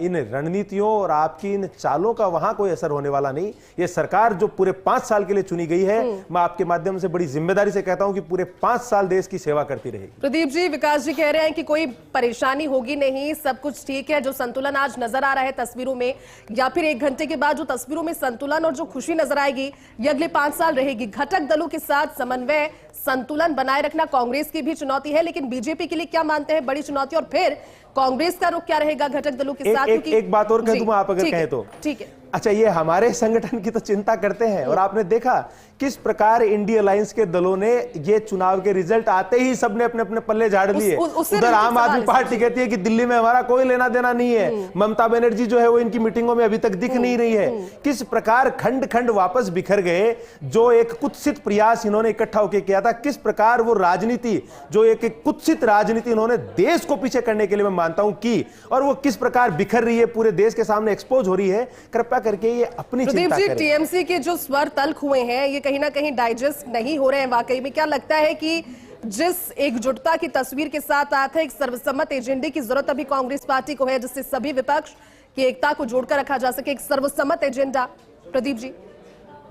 इन रणनीतियों और आपकी इन चालों का वहां कोई असर होने वाला नहीं। ये सरकार जो पूरे 5 साल के लिए चुनी गई है, मैं आपके माध्यम से बड़ी जिम्मेदारी से कहता हूं कि पूरे 5 साल देश की सेवा करती रहेगी। प्रदीप जी, विकास जी कह रहे हैं कि कोई परेशानी होगी नहीं, सब कुछ ठीक है। जो संतुलन आज नजर आ रहा है तस्वीरों में, या फिर 1 घंटे के बाद जो तस्वीरों में संतुलन और जो खुशी नजर आएगी, ये अगले 5 साल रहेगी। घटक दलों के साथ समन्वय, संतुलन बनाए रखना कांग्रेस की भी चुनौती है, लेकिन बीजेपी के लिए क्या मानते हैं बड़ी चुनौती, और फिर कांग्रेस का रुख क्या रहेगा घटक दलों के साथ? एक बात और कह दूं आप अगर कहें तो। ठीक है। अच्छा, ये हमारे संगठन की तो चिंता करते हैं, और आपने देखा किस प्रकार इंडिया अलायंस के दलों ने ये चुनाव के रिजल्ट आते ही सबने अपने अपने पल्ले झाड़ लिए। उधर आम आदमी पार्टी कहती है कि दिल्ली में हमारा कोई लेना देना नहीं है। ममता बनर्जी जो है वो इनकी मीटिंगों में अभी तक दिख नहीं रही है। किस प्रकार खंड खंड वापस बिखर गए। जो एक कुत्सित प्रयास इन्होंने इकट्ठा होकर किया था, किस प्रकार वो राजनीति, जो एक कुत्सित राजनीति इन्होंने देश को पीछे करने के लिए मैं मानता हूं की, और वो किस प्रकार बिखर रही है, पूरे देश के सामने एक्सपोज हो रही है। कृपया करके ये अपनी चिंता करें। टीएमसी के जो स्वर तल्ख हुए हैं, ये कहीं ना कहीं डाइजेस्ट नहीं हो रहे हैं वाकई में। क्या लगता है कि जिस एकजुटता की तस्वीर के साथ आते हैं, एक सर्वसम्मत एजेंडे की जरूरत अभी कांग्रेस पार्टी को है, जिससे सभी विपक्ष की एकता को जोड़कर रखा जा सके, एक सर्वसम्मत एजेंडा? प्रदीप जी,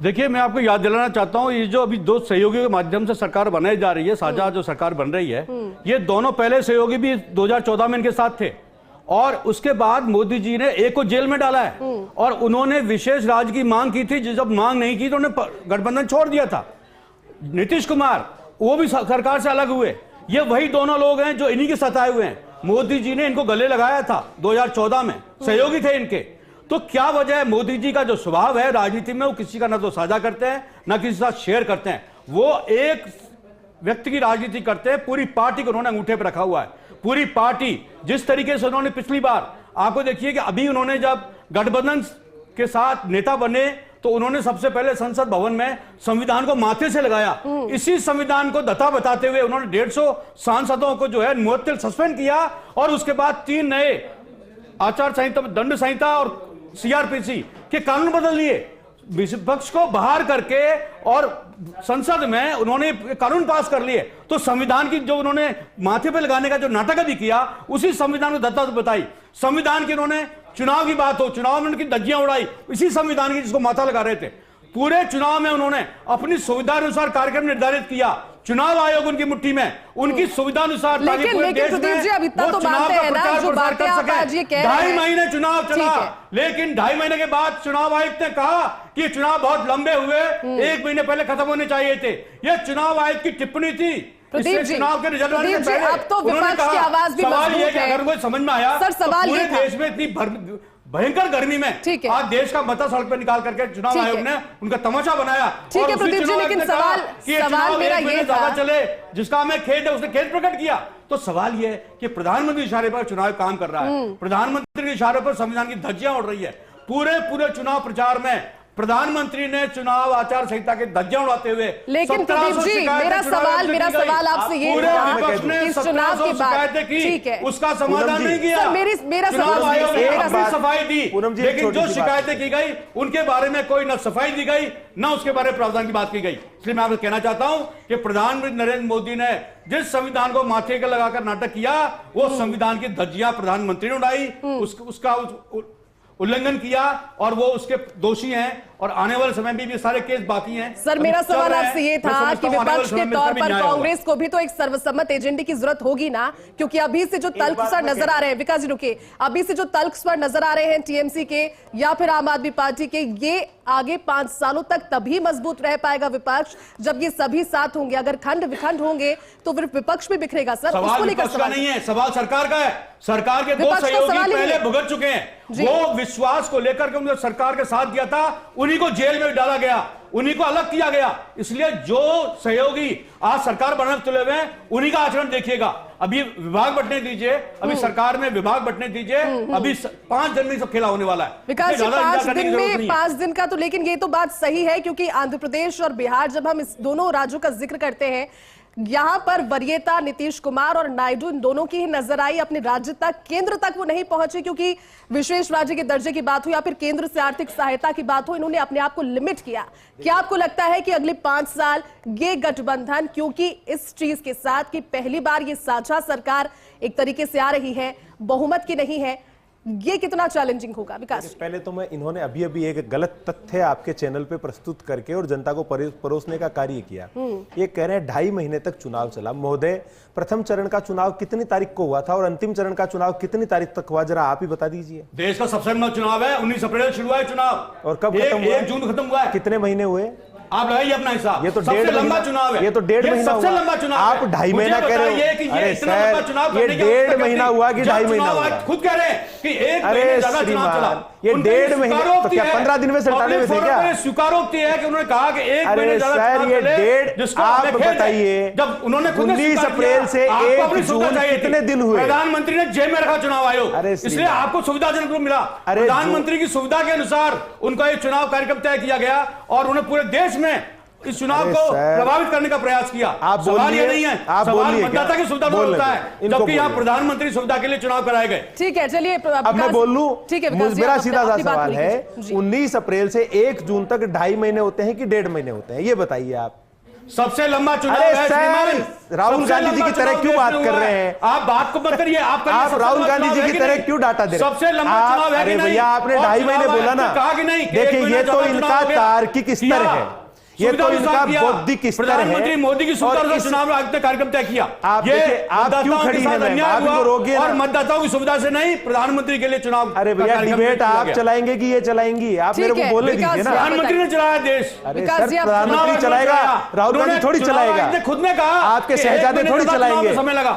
देखिए, मैं आपको याद दिलाना चाहता हूं, ये जो अभी 2 सहयोगियों के माध्यम से सरकार बनाई जा रही है, साझा जो सरकार बन रही है, ये दोनों पहले सहयोगी भी 2014 में इनके साथ थे, और उसके बाद मोदी जी ने एक को जेल में डाला है, और उन्होंने विशेष राज्य की मांग की थी। जब मांग नहीं की तो उन्होंने गठबंधन छोड़ दिया था। नीतीश कुमार वो भी सरकार से अलग हुए। ये वही दोनों लोग हैं जो इन्हीं के सताए हुए हैं। मोदी जी ने इनको गले लगाया था 2014 में, सहयोगी थे इनके। तो क्या वजह है? मोदी जी का जो स्वभाव है राजनीति में, वो किसी का ना तो साझा करते हैं ना किसी के साथ शेयर करते हैं। वो एक व्यक्ति की राजनीति करते हैं, पूरी पार्टी को उन्होंने अंगूठे पर रखा हुआ है। पूरी पार्टी जिस तरीके से उन्होंने पिछली बार, आपको देखिए कि अभी उन्होंने जब गठबंधन के साथ नेता बने तो उन्होंने सबसे पहले संसद भवन में संविधान को माथे से लगाया। इसी संविधान को दता बताते हुए उन्होंने 150 सांसदों को जो है मुअत्तल सस्पेंड किया, और उसके बाद 3 नए आचार संहिता, दंड संहिता और सीआरपीसी के कानून बदल लिए। विपक्ष को बाहर करके और संसद में उन्होंने कानून पास कर लिए। तो संविधान की जो उन्होंने माथे पे लगाने का जो नाटक भी किया, उसी संविधान को दत्ता बताई। संविधान की उन्होंने, चुनाव की बात हो, चुनाव में उनकी धज्जियां उड़ाई, इसी संविधान की जिसको माथा लगा रहे थे। पूरे चुनाव में उन्होंने अपनी सुविधा अनुसार कार्यक्रम निर्धारित किया। चुनाव आयोग उनकी मुट्ठी में, उनकी सुविधा अनुसार, लेकिन प्रदीप जी, अब इतना तो मानते हैं ना, जो बातें आप आज ये कह रहे हैं। 2.5 महीने चुनाव चला, लेकिन 2.5 महीने के बाद चुनाव आयुक्त ने कहा कि चुनाव बहुत लंबे हुए, 1 महीने पहले खत्म होने चाहिए थे। यह चुनाव आयोग की टिप्पणी थी। चुनाव के रिजल्ट आने से पहले अब तो विपक्ष की आवाज भी सवाल यह कि अगर कोई समझ में आया, सर, सवाल पूरे देश में इतनी भयंकर गर्मी में आज देश का मता सड़क पे निकाल करके चुनाव आयोग ने उनका तमाशा बनाया। ठीक है प्रदीप जी, लेकिन सवाल मेरा ये था, चले जिसका हमें खेद है, उसने खेद प्रकट किया। तो सवाल ये है कि प्रधानमंत्री इशारे पर चुनाव काम कर रहा है, प्रधानमंत्री के इशारे पर संविधान की धज्जियां उड़ रही है। पूरे चुनाव प्रचार में प्रधानमंत्री ने चुनाव आचार संहिता के धज्जियां उड़ाते हुए, लेकिन प्रदीप जी, मेरा सवाल आपसे ये इस चुनाव की शिकायतें की, उसका समाधान नहीं किया। मेरा सवाल सफाई दी, लेकिन जो शिकायतें की गई उनके बारे में कोई न सफाई दी गई, न उसके बारे में प्रावधान की बात की गई। इसलिए मैं आपको कहना चाहता हूं कि प्रधानमंत्री नरेंद्र मोदी ने जिस संविधान को माथे पर लगाकर नाटक किया, वो संविधान की धज्जियां प्रधानमंत्री ने उड़ाई, उसका उल्लंघन किया, और वो उसके दोषी हैं, और आने वाले समय में भी सारे केस बाकी हैं। सर, मेरा सवाल आपसे ये था कि विपक्ष के तौर पर कांग्रेस को भी तो एक सर्वसम्मत एजेंडे की जरूरत होगी ना, क्योंकि अभी से जो तल्ख स्वर नजर आ रहे हैं, विकास जी रुके, अभी से जो तल्ख स्वर नजर आ रहे हैं टीएमसी के या फिर आम आदमी पार्टी के, ये आगे 5 सालों तक तभी मजबूत रह पाएगा विपक्ष जब ये सभी साथ होंगे। अगर खंड विखंड होंगे तो फिर विपक्ष भी बिखरेगा। सर, उसको लेकर सवाल नहीं है, सवाल सरकार का है। सरकार के 2 सहयोगी पहले भुगत चुके हैं। वो विश्वास को लेकर के उन्होंने सरकार के साथ दिया था, उन्हीं को जेल में डाला गया, उन्हीं को अलग किया गया। इसलिए जो सहयोगी आज सरकार बनाने तुले हुए हैं, उन्हीं का आचरण देखिएगा। अभी विभाग बंटने दीजिए, अभी सरकार में विभाग बंटने दीजिए, अभी 5 दिन में सब खेला होने वाला है। विकास जी, 5 दिन का तो, लेकिन ये तो बात सही है, क्योंकि आंध्र प्रदेश और बिहार, जब हम इस दोनों राज्यों का जिक्र करते हैं, यहां पर वरीयता नीतीश कुमार और नायडू इन दोनों की ही नजर आई। अपने राज्य तक, केंद्र तक वो नहीं पहुंचे क्योंकि विशेष राज्य के दर्जे की बात हो या फिर केंद्र से आर्थिक सहायता की बात हो, इन्होंने अपने आप को लिमिट किया। क्या आपको लगता है कि अगले 5 साल ये गठबंधन, क्योंकि इस चीज के साथ कि पहली बार ये साझा सरकार एक तरीके से आ रही है, बहुमत की नहीं है, ये कितना चैलेंजिंग होगा? विकास, पहले तो मैं इन्होंने अभी एक गलत तथ्य आपके चैनल पे प्रस्तुत करके और जनता को परोसने का कार्य किया। ये कह रहे हैं 2.5 महीने तक चुनाव चला। महोदय, प्रथम चरण का चुनाव कितनी तारीख को हुआ था और अंतिम चरण का चुनाव कितनी तारीख तक हुआ, जरा आप ही बता दीजिए। देश का सबसे बड़ा चुनाव है, 19 अप्रैल शुरू हुआ है चुनाव और कब खत्म हुआ? 1 जून खत्म हुआ है। कितने महीने हुए? आप लगाइए अपना हिसाब। ये तो सबसे लंबा चुनाव है। ये तो 1.5 महीना सबसे हुआ। लंबा चुनाव आप 2.5 महीना कह रहे हो। अरे सर, ये 1.5 महीना हुआ कि 2.5 महीना हुआ? खुद कह रहे हैं कि 1 महीने ज्यादा चुनाव चला। ये 1.5 महीने तो क्या 15 दिन में सल्टाने में थे क्या? स्वीकारोक्ति है कि उन्होंने कहा कि 1 महीने ज्यादा चुनाव चले। ये 1.5 आप बताइए, जब उन्होंने 19 अप्रैल से 1 जून कितने दिन हुए? प्रधानमंत्री ने जेब में रखा चुनाव आयोग, इसलिए आपको सुविधाजनक रूप मिला। प्रधानमंत्री की सुविधा के अनुसार उनका ये चुनाव कार्यक्रम तय किया गया और उन्हें पूरे देश में इस चुनाव को प्रभावित करने का प्रयास किया। सवाल ये नहीं है, सवाल मतदाता की सुविधा में होता है, जबकि यहाँ प्रधानमंत्री सुविधा के लिए चुनाव कराए गए। ठीक है, चलिए अब मैं बोल लूं। ठीक है, मेरा सीधा सा सवाल है, 19 अप्रैल से 1 जून तक 2.5 महीने होते हैं कि 1.5 महीने होते हैं, ये बताइए आप। सबसे लंबा चुनाव है। राहुल गांधी जी की तरह क्यों बात कर रहे हैं? आप बात को मत करिए। आप राहुल गांधी जी की तरह क्यों डाटा दे रहे हैं? सबसे लंबा चुनाव है। अरे भैया, आपने 2.5 महीने बोला ना। कहा कि नहीं, देखिए, ये तो इनका तार्किक स्तर है, ये तो इनका बौद्धिक स्तर है। प्रधानमंत्री मोदी की सुविधा से चुनाव कार्यक्रम तय किया। आप क्यों खड़ी हैं? आप इनको रोकिए और मतदाताओं की सुविधा से नहीं, प्रधानमंत्री के लिए चुनाव। अरे भैया, डिबेट आप चलाएंगे कि ये चलाएंगी? आप मेरे को बोलने दीजिए ना। प्रधानमंत्री ने चलाया देश। अरे सर, प्रधानमंत्री चलाएगा, राहुल गांधी थोड़ी चलाएगा। खुद ने कहा आपके शहजादे थोड़ी चलाएंगे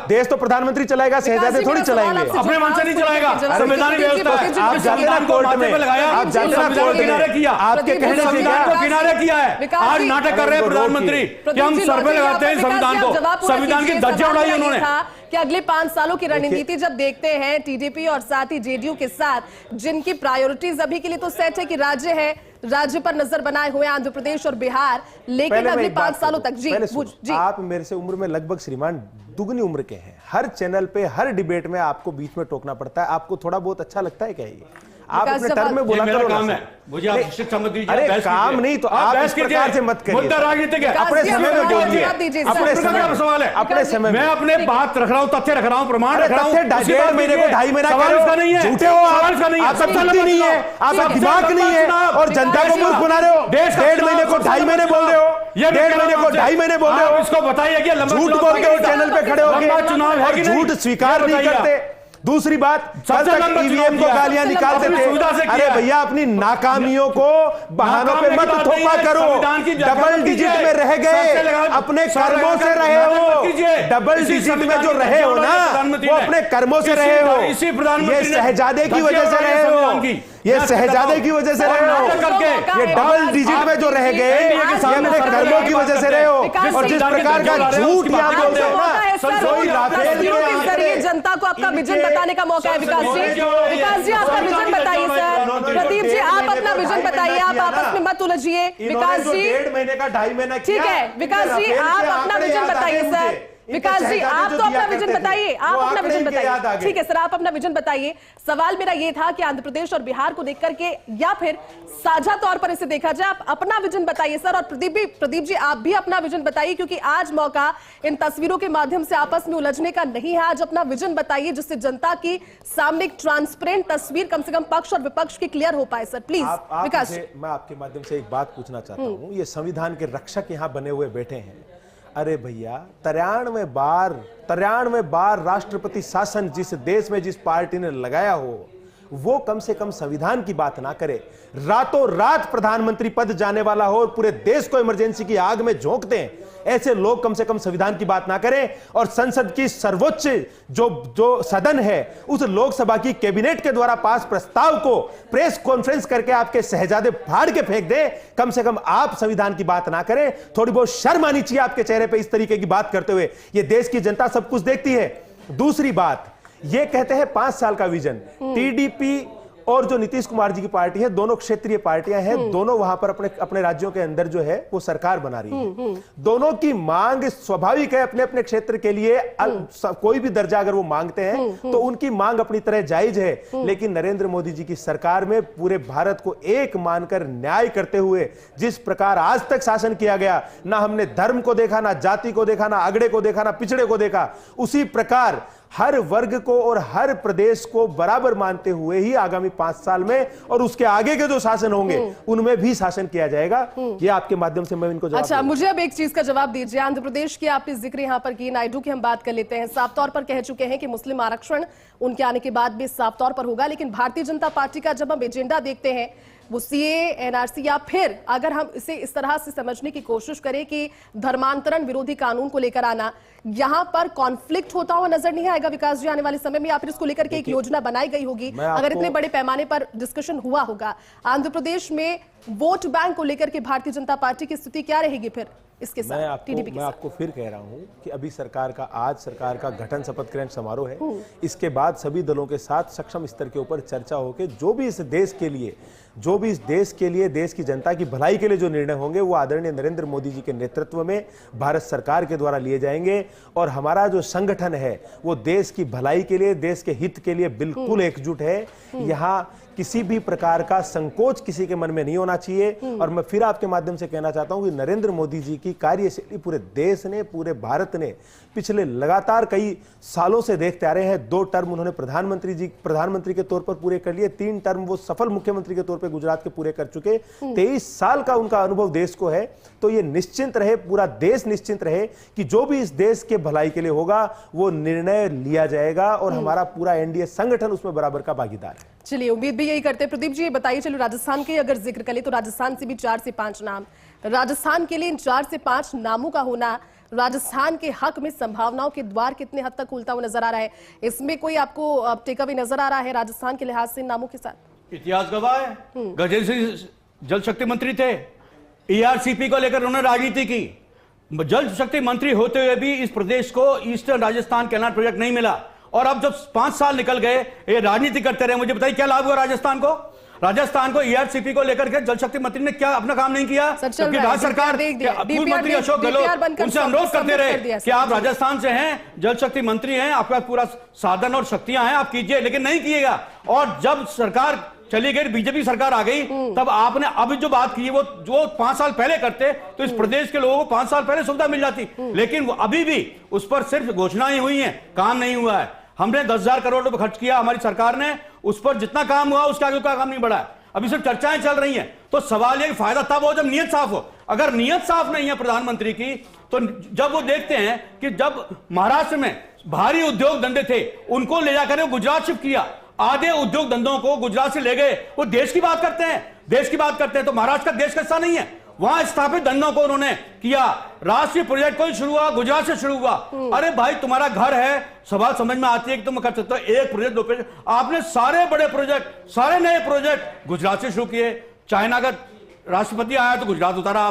देश, तो प्रधानमंत्री चलाएगा, शहजादे थोड़ी चलाएंगे। अपने मन से नहीं चलाएगा, संवैधानिक व्यवस्था है। आप जाते ना कोर्ट में, आप जाते ना कोर्ट में, आपके कहने से किनारे किया है। आज नाटक कर रहे हैं प्रधानमंत्री कि हम सर पे लगाते हैं संविधान को। संविधान की धज्जियां उड़ाई उन्होंने। कि अगले 5 सालों की रणनीति जब देखते हैं टीडीपी और साथ ही जेडीयू के साथ, जिनकी प्रायोरिटीज अभी के लिए तो सेट है कि राज्य है, राज्य पर नजर बनाए हुए आंध्र प्रदेश और बिहार, लेकिन अगले 5 सालों तक जी आप मेरे से उम्र में लगभग श्रीमान दुगनी उम्र के हैं। हर चैनल पे, हर डिबेट में आपको बीच में टोकना पड़ता है। आपको थोड़ा बहुत अच्छा लगता है क्या ये? आप अपने टर्म में बोला करो। काम है मुझे, आप शिक्षा मत दीजिए। अरे काम नहीं तो आप इस प्रकार से मत करिए। मुद्दा राजनीतिक है। अपने समय में बोलिए। अपने समय सवाल है, अपने समय मैं अपने बात रख रहा हूँ, तथ्य रख रहा हूँ, प्रमाण रख रहा हूँ। 1.5 महीने को 2.5 महीना नहीं है, झूठे हो आप, आपका बुद्धि नहीं है, आपका दिमाग नहीं है और जनता को मूर्ख बना रहे हो। 1.5 महीने को 2.5 महीने बोल रहे हो, 1.5 महीने को 2.5 महीने बोल रहे हो। इसको बताइए कि झूठ बोल के चैनल पे खड़े होकर और झूठ स्वीकार नहीं करते। दूसरी बात, कल तक ईवीएम को गालियां निकालते थे। अरे भैया, अपनी नाकामियों को बहानों पे मत थोपा करो। डबल डिजिट में रह गए, अपने कर्मों से रहे हो। डबल डिजिट में जो रहे हो ना, वो अपने कर्मों से रहे हो। ये शहजादे की वजह से रहे हो, ये शहजादे की वजह से रहे हो। ये डबल डिजिट में जो रह गए, ये अपने कर्मों की वजह से रहे हो। और जिस प्रकार का झूठ यहाँ बोलते हो ना, जनता को आपका विजन बताने का मौका है। विकास जी आपका विजन बताइए सर। प्रदीप जी, आप अपना विजन बताइए, आप आपस में मत उलझिए। विकास जी, 1.5 महीने का 2.5 महीना ठीक है। विकास जी, आप अपना विजन बताइए सर। विकास जी, आप तो अपना विजन बताइए, आप अपना विजन बताइए। ठीक है सर, आप अपना विजन बताइए। सवाल मेरा ये था कि आंध्र प्रदेश और बिहार को देख करके या फिर साझा तौर पर इसे देखा जाए, आप अपना विजन बताइए सर। और प्रदीप जी, आप भी अपना विजन बताइए, क्योंकि आज मौका इन तस्वीरों के माध्यम से आपस में उलझने का नहीं है। आज अपना विजन बताइए, जिससे जनता की सामने एक ट्रांसपेरेंट तस्वीर, कम से कम पक्ष और विपक्ष की क्लियर हो पाए सर। प्लीज विकास। मैं आपके माध्यम से एक बात पूछना चाहता हूँ। ये संविधान के रक्षक यहाँ बने हुए बैठे हैं। अरे भैया, 93 बार राष्ट्रपति शासन जिस देश में जिस पार्टी ने लगाया हो, वो कम से कम संविधान की बात ना करे। रातों रात प्रधानमंत्री पद जाने वाला हो और पूरे देश को इमरजेंसी की आग में झोंक दें, ऐसे लोग कम से कम संविधान की बात ना करें। और संसद की सर्वोच्च जो सदन है, उस लोकसभा की कैबिनेट के द्वारा पास प्रस्ताव को प्रेस कॉन्फ्रेंस करके आपके शहजादे फाड़ के फेंक दे। कम से कम आप संविधान की बात ना करें। थोड़ी बहुत शर्म आनी चाहिए आपके चेहरे पे इस तरीके की बात करते हुए। ये देश की जनता सब कुछ देखती है। दूसरी बात, ये कहते हैं 5 साल का विजन। टीडीपी और जो नीतीश कुमार जी की पार्टी है, दोनों क्षेत्रीय पार्टियां हैं, दोनों वहां पर अपने अपने राज्यों के अंदर जो है वो सरकार बना रही है। दोनों की मांग स्वाभाविक है, अपने अपने क्षेत्र के लिए कोई भी दर्जा अगर वो मांगते हैं तो उनकी मांग अपनी तरह जायज है। लेकिन नरेंद्र मोदी जी की सरकार में पूरे भारत को एक मानकर न्याय करते हुए जिस प्रकार आज तक शासन किया गया, ना हमने धर्म को देखा, ना जाति को देखा, ना अगड़े को देखा, ना पिछड़े को देखा, उसी प्रकार हर वर्ग को और हर प्रदेश को बराबर मानते हुए ही आगामी 5 साल में और उसके आगे के जो शासन होंगे उनमें भी शासन किया जाएगा। ये आपके माध्यम से मैं इनको जवाब अच्छा, मुझे अब एक चीज का जवाब दीजिए। आंध्र प्रदेश की आपने जिक्र यहां पर की, नायडू की हम बात कर लेते हैं। साफ तौर पर कह चुके हैं कि मुस्लिम आरक्षण उनके आने के बाद भी साफ तौर पर होगा, लेकिन भारतीय जनता पार्टी का जब हम एजेंडा देखते हैं वो सीए, एनआरसी, या फिर अगर हम इसे इस तरह से समझने की कोशिश करें कि धर्मांतरण विरोधी कानून को लेकर आना, यहां पर कॉन्फ्लिक्ट होता हुआ नजर नहीं आएगा विकास जी आने वाले समय में, या फिर इसको लेकर के एक योजना बनाई गई होगी? अगर इतने बड़े पैमाने पर डिस्कशन हुआ होगा, आंध्र प्रदेश में वोट बैंक को लेकर के भारतीय जनता पार्टी की स्थिति क्या रहेगी फिर इसके साथ, टीडीपी के साथ? मैं आपको फिर कह रहा हूं कि अभी सरकार का गठन शपथ ग्रहण समारोह है। इसके बाद सभी दलों के साथ सक्षम स्तर के ऊपर चर्चा होकर जो भी इस देश के लिए देश की जनता की भलाई के लिए जो निर्णय होंगे वो आदरणीय नरेंद्र मोदी जी के नेतृत्व में भारत सरकार के द्वारा लिए जाएंगे। और हमारा जो संगठन है वो देश की भलाई के लिए, देश के हित के लिए बिल्कुल एकजुट है। यहाँ किसी भी प्रकार का संकोच किसी के मन में नहीं होना चाहिए। और मैं फिर आपके माध्यम से कहना चाहता हूं कि नरेंद्र मोदी जी की कार्यशैली पूरे देश ने, पूरे भारत ने पिछले लगातार कई सालों से देखते आ रहे हैं। 2 टर्म उन्होंने प्रधानमंत्री के तौर पर पूरे कर लिए, 3 टर्म वो सफल मुख्यमंत्री के तौर पर गुजरात के पूरे कर चुके। 23 साल का उनका अनुभव देश को है। तो ये निश्चिंत रहे, पूरा देश निश्चिंत रहे कि जो भी इस देश के भलाई के लिए होगा वो निर्णय लिया जाएगा और हमारा पूरा एनडीए संगठन उसमें बराबर का भागीदार है। चलिए, उम्मीद भी यही करते हैं। प्रदीप जी, ये बताइए, चलो राजस्थान के अगर जिक्र करें तो राजस्थान से भी 4 से 5 नाम, राजस्थान के लिए इन 4 से 5 नामों का होना राजस्थान के हक में संभावनाओं के द्वार कितने हद तक खुलता हुआ नजर आ रहा है? इसमें कोई आपको टेक अवे नजर आ रहा है राजस्थान के लिहाज से नामों के साथ? इतिहास गवाह है, गजेंद्र सिंह जल शक्ति मंत्री थे, ईआरसीपी को लेकर उन्होंने राजनीति की। जल शक्ति मंत्री होते हुए भी इस प्रदेश को ईस्टर्न राजस्थान कैनाल प्रोजेक्ट नहीं मिला। और अब जब 5 साल निकल गए, ये राजनीति करते रहे। मुझे बताइए क्या लाभ हुआ राजस्थान को? राजस्थान को ईआरसीपी को लेकर के जल शक्ति मंत्री ने क्या अपना काम नहीं किया? क्योंकि राज्य सरकार पूर्व मंत्री अशोक गहलोत उनसे अनुरोध करते रहे कि आप राजस्थान से हैं, जल शक्ति मंत्री हैं, आपके पास पूरा साधन और शक्तियां हैं, आप कीजिए, लेकिन नहीं किएगा। और जब सरकार चली गई, बीजेपी सरकार आ गई, तब आपने अभी जो बात की वो जो 5 साल पहले करते तो इस प्रदेश के लोगों को 5 साल पहले सुविधा मिल जाती। लेकिन वो अभी भी उस पर सिर्फ घोषणाएं हुई हैं, काम नहीं हुआ है। हमने 10,000 करोड़ रुपए खर्च किया, हमारी सरकार ने, उस पर जितना काम हुआ उसके आगे का काम नहीं बढ़ा है। अभी सिर्फ चर्चाएं चल रही हैं। तो सवाल यह फायदा तब हो जब नियत साफ हो। अगर नियत साफ नहीं है प्रधानमंत्री की, तो जब वो देखते हैं कि जब महाराष्ट्र में भारी उद्योग धंधे थे उनको ले जाकर गुजरात शिफ्ट किया, आधे उद्योग धंधों को गुजरात से ले गए, वो देश की बात करते हैं, देश की बात करते हैं। तो महाराष्ट्र का देश का हिस्सा नहीं है, वहां स्थापित धंधों को उन्होंने किया। राष्ट्रीय प्रोजेक्ट कोई शुरू हुआ, गुजरात से शुरू हुआ। अरे भाई, तुम्हारा घर है, सवाल समझ में आती है कि तुम कर सकते हो 1 प्रोजेक्ट 2 प्रोजेक्ट। आपने सारे बड़े प्रोजेक्ट, सारे नए प्रोजेक्ट गुजरात से शुरू किए। चाइना का राष्ट्रपति आया तो गुजरात उतारा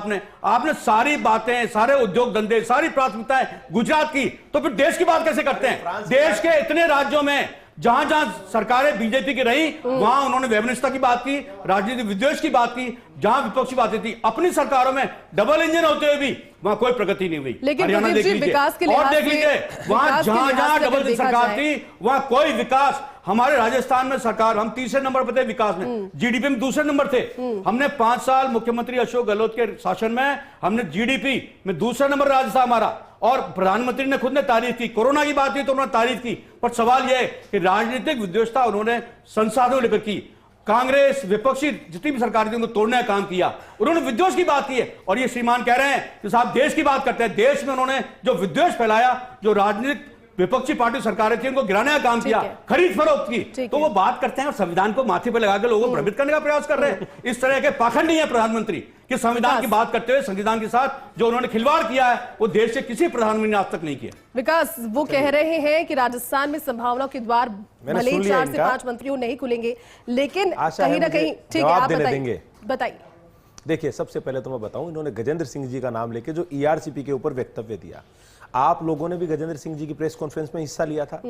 आपने सारी बातें, सारे उद्योग धंधे, सारी प्राथमिकताएं गुजरात की। तो फिर देश की बात कैसे करते हैं? देश के इतने राज्यों में जहां जहां सरकारें बीजेपी की रही, वहां उन्होंने वैमनस्यता की बात की, राजनीतिक विद्वेष की बात की। जहां विपक्षी बातें थी, अपनी सरकारों में डबल इंजन होते हुए भी वहां कोई प्रगति नहीं हुई। लेकिन हरियाणा देख लीजिए और देख लीजिए, वहां जहां डबल सरकार थी वहां कोई विकास। हमारे राजस्थान में सरकार, हम 3रे नंबर पर थे विकास में, जीडीपी में 2रे नंबर थे। हमने 5 साल मुख्यमंत्री अशोक गहलोत के शासन में हमने जीडीपी में 2रा नंबर राजस्थान हमारा। और प्रधानमंत्री ने खुद ने तारीफ की, कोरोना की बात हुई तो उन्होंने तारीफ की। पर सवाल यह है कि राजनीतिक विद्वेषता उन्होंने संसाधनों लेकर की। कांग्रेस, विपक्षी जितनी भी सरकार थी उनको तोड़ने का काम किया, उन्होंने विद्वेष की बात की है। और ये श्रीमान कह रहे हैं कि साहब देश की बात करते हैं। देश में उन्होंने जो विद्वेष फैलाया, जो राजनीतिक विपक्षी पार्टी सरकारें थी उनको गिराने का काम किया, खरीद फरोख्त की। तो वो बात करते हैं और संविधान को माथे पर लगाकर लोगों को भ्रमित करने का प्रयास कर रहे हैं। इस तरह के पाखंडी है प्रधानमंत्री कि संविधान की बात करते हुए संविधान के साथ जो उन्होंने खिलवाड़ किया है वो देश से किसी प्रधानमंत्री ने आज तक नहीं किया। विकास, वो कह रहे हैं कि राजस्थान में संभावनाओं के द्वार भले ही 4 से 5 मंत्रियों नहीं खुलेंगे, लेकिन कहीं ना कहीं ठीक है, आप बताइए। देखिए, सबसे पहले तो मैं बताऊं, इन्होंने गजेंद्र सिंह जी का नाम लेके जो ईआरसीपी के ऊपर वक्तव्य दिया, आप लोगों ने भी गजेंद्र सिंह जी की प्रेस कॉन्फ्रेंस में हिस्सा लिया था।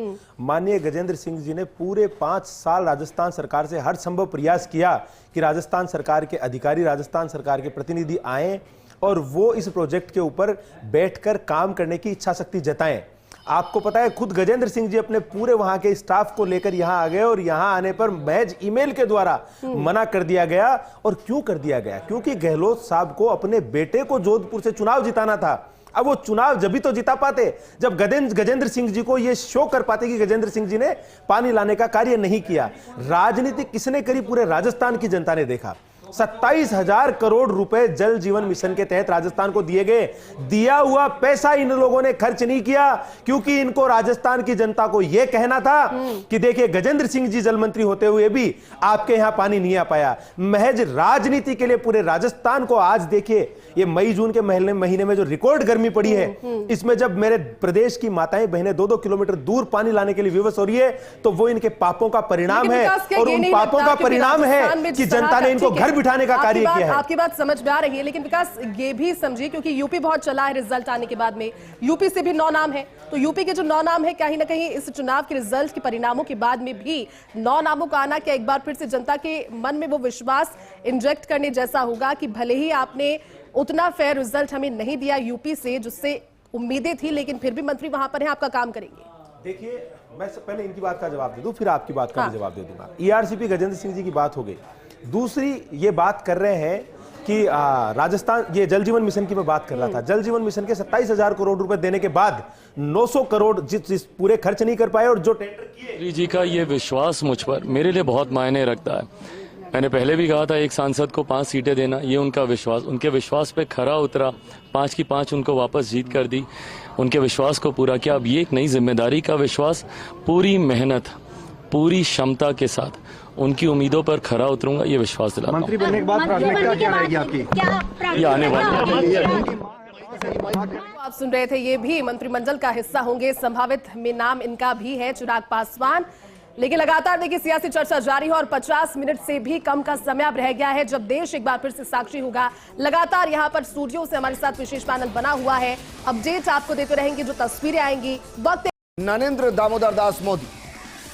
माननीय गजेंद्र सिंह जी ने पूरे 5 साल राजस्थान सरकार से हर संभव प्रयास किया कि राजस्थान सरकार के अधिकारी, राजस्थान सरकार के प्रतिनिधि आए और वो इस प्रोजेक्ट के ऊपर बैठकर काम करने की इच्छा शक्ति जताएं। आपको पता है, खुद गजेंद्र सिंह जी अपने पूरे वहां के स्टाफ को लेकर यहां आ गए और यहां आने पर महज ईमेल के द्वारा मना कर दिया गया। और क्यों कर दिया गया? क्योंकि गहलोत साहब को अपने बेटे को जोधपुर से चुनाव जिताना था। अब वो चुनाव जब भी तो जिता पाते जब गजेंद्र सिंह जी को ये शो कर पाते कि गजेंद्र सिंह जी ने पानी लाने का कार्य नहीं किया। राजनीति किसने करी? पूरे राजस्थान की जनता ने देखा। 27,000 करोड़ रुपए जल जीवन मिशन के तहत राजस्थान को दिए गए। दिया हुआ पैसा इन लोगों ने खर्च नहीं किया, क्योंकि इनको राजस्थान की जनता को यह कहना था कि देखिए गजेंद्र सिंह जी जल मंत्री होते हुए भी आपके यहां पानी नहीं आ पाया। महज राजनीति के लिए पूरे राजस्थान को आज देखिए, ये मई जून के महीने में जो रिकॉर्ड गर्मी पड़ी है, इसमें जब मेरे प्रदेश की माताएं बहनें 2-2 किलोमीटर दूर पानी लाने के लिए विवश हो रही है, तो वो इनके पापों का परिणाम है। और उन पापों का परिणाम है कि जनता ने इनको घर बिठाने का कार्य किया है। आपकी बात समझ में आ रही है, लेकिन विकास ये भी समझिए, क्योंकि यूपी बहुत चला है रिजल्ट आने के बाद में, यूपी से भी 9 नाम है, तो यूपी के जो 9 नाम है, कहीं ना कहीं इस चुनाव के रिजल्ट के परिणामों के बाद में भी 9 नामों का आना क्या एक बार फिर से जनता के मन में वो विश्वास इंजेक्ट करने जैसा होगा कि भले ही आपने उतना फेयर रिजल्ट हमें नहीं दिया यूपी से जिससे उम्मीदें थी, लेकिन फिर भी मंत्री वहां पर है, आपका काम करेंगे। देखिए, मैं पहले इनकी बात का जवाब दे दूं, फिर आपकी बात का भी जवाब दे दूंगा। ईआरसीपी गजेंद्र सिंह जी की बात हो गई। दूसरी ये बात कर रहे हैं कि राजस्थान, ये जल जीवन मिशन की मैं बात कर रहा था। जल जीवन मिशन के 27,000 करोड़ रुपए देने के बाद 900 करोड़ जिस पूरे खर्च नहीं कर पाए, और जो टेंडर किए। जी का ये विश्वास मुझ पर मेरे लिए बहुत मायने रखता है। मैंने पहले भी कहा था एक सांसद को 5 सीटें देना, ये उनका विश्वास, उनके विश्वास पे खरा उतरा, 5 की 5 उनको वापस जीत कर दी, उनके विश्वास को पूरा किया। अब ये एक नई जिम्मेदारी का विश्वास, पूरी मेहनत, पूरी क्षमता के साथ उनकी उम्मीदों पर खरा उतरूंगा, ये विश्वास दिलाता हूं। मंत्री बनने के बाद प्राथमिकता क्या रहेगी आपकी? ये आने वाली आप सुन रहे थे, ये भी मंत्रिमंडल का हिस्सा होंगे। संभावित में नाम इनका भी है, चिराग पासवान। लेकिन लगातार देखिए सियासी चर्चा जारी है और 50 मिनट से भी कम का समय अब रह गया है जब देश एक बार फिर से साक्षी होगा। लगातार यहां पर स्टूडियो से हमारे साथ विशेष पैनल बना हुआ है, अपडेट आपको देते रहेंगे, जो तस्वीरें आएंगी वक्त। नरेंद्र दामोदर दास मोदी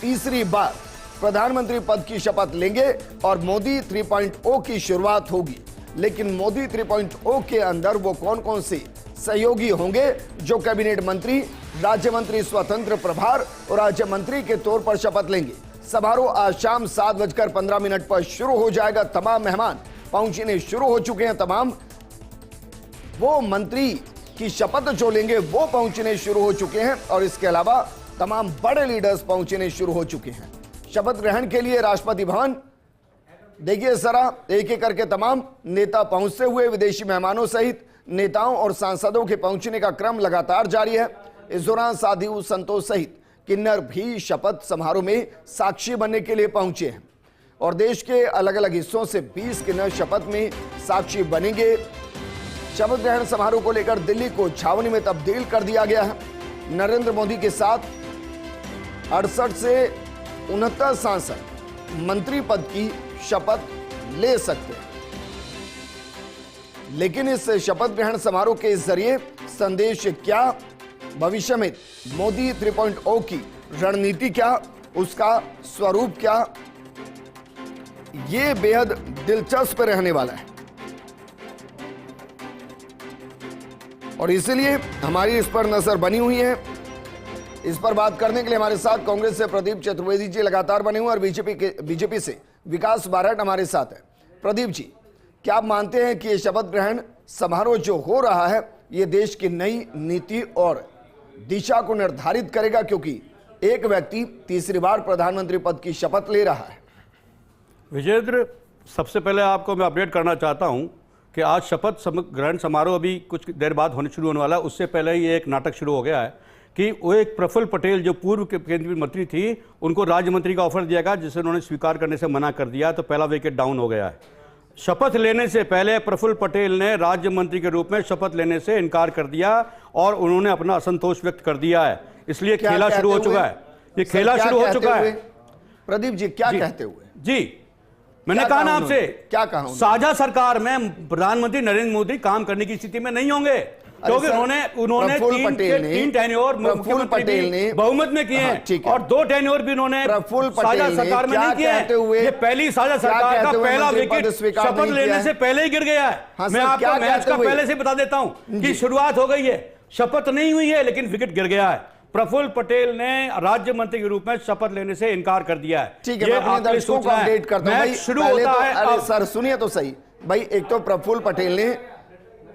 तीसरी बार प्रधानमंत्री पद की शपथ लेंगे और मोदी 3.0 की शुरुआत होगी। लेकिन मोदी 3.0 के अंदर वो कौन कौन से सहयोगी होंगे जो कैबिनेट मंत्री, राज्य मंत्री स्वतंत्र प्रभार और राज्य मंत्री के तौर पर शपथ लेंगे। समारोह आज शाम 7:15 पर शुरू हो जाएगा। तमाम मेहमान पहुंचने शुरू हो चुके हैं। तमाम वो मंत्री की शपथ जो लेंगे वो पहुंचने शुरू हो चुके हैं और इसके अलावा तमाम बड़े लीडर्स पहुंचने शुरू हो चुके हैं शपथ ग्रहण के लिए राष्ट्रपति भवन। देखिए जरा एक एक करके तमाम नेता पहुंचते हुए, विदेशी मेहमानों सहित नेताओं और सांसदों के पहुंचने का क्रम लगातार जारी है। इस दौरान साधु संतों सहित किन्नर भी शपथ समारोह में साक्षी बनने के लिए पहुंचे हैं और देश के अलग अलग हिस्सों से 20 किन्नर शपथ में साक्षी बनेंगे। शपथ ग्रहण समारोह को लेकर दिल्ली को छावनी में तब्दील कर दिया गया है। नरेंद्र मोदी के साथ 68 से 69 सांसद मंत्री पद की शपथ ले सकते हैं। लेकिन इस शपथ ग्रहण समारोह के जरिए संदेश क्या, भविष्य में मोदी 3.0 की रणनीति क्या, उसका स्वरूप क्या, ये बेहद दिलचस्प रहने वाला है और इसलिए हमारी इस पर नजर बनी हुई है। इस पर बात करने के लिए हमारे साथ कांग्रेस से प्रदीप चतुर्वेदी जी लगातार बने हुए और बीजेपी से विकास बारट हमारे साथ है। प्रदीप जी, क्या आप मानते हैं कि ये शपथ ग्रहण समारोह जो हो रहा है ये देश की नई नीति और दिशा को निर्धारित करेगा, क्योंकि एक व्यक्ति तीसरी बार प्रधानमंत्री पद की शपथ ले रहा है? विजेंद्र, सबसे पहले आपको मैं अपडेट करना चाहता हूं कि आज शपथ ग्रहण समारोह अभी कुछ देर बाद शुरू होने वाला है। उससे पहले ही एक नाटक शुरू हो गया है कि वो एक प्रफुल्ल पटेल जो पूर्व केंद्रीय मंत्री थी, उनको राज्य मंत्री का ऑफर दिया गया जिसे उन्होंने स्वीकार करने से मना कर दिया, तो पहला विकेट डाउन हो गया है। शपथ लेने से पहले प्रफुल्ल पटेल ने राज्य मंत्री के रूप में शपथ लेने से इनकार कर दिया और उन्होंने अपना असंतोष व्यक्त कर दिया है। इसलिए खेला शुरू हो चुका है, ये खेला शुरू हो चुका है। प्रदीप जी क्या कहते हुए? जी, मैंने कहा ना आपसे, क्या कहा? साझा सरकार में प्रधानमंत्री नरेंद्र मोदी काम करने की स्थिति में नहीं होंगे। क्योंकि उन्होंने तीन टेन्योर मुख्यमंत्री भी बहुमत में किए हैं और 2 टेन्योर भी उन्होंने साझा सरकार में नहीं किए हैं। ये पहली साझा सरकार का पहला विकेट शपथ लेने से पहले ही गिर गया है। मैं आपको मैच का पहले से बता देता हूं कि शुरुआत हो गई है, शपथ नहीं हुई है लेकिन विकेट गिर गया है। प्रफुल्ल पटेल ने राज्य मंत्री के रूप में शपथ लेने से इनकार कर दिया है। ठीक है, मैं अपने दर्शकों को अपडेट करता हूं। शुरू होता है। अरे सर सुनिए तो सही भाई, एक तो प्रफुल्ल पटेल ने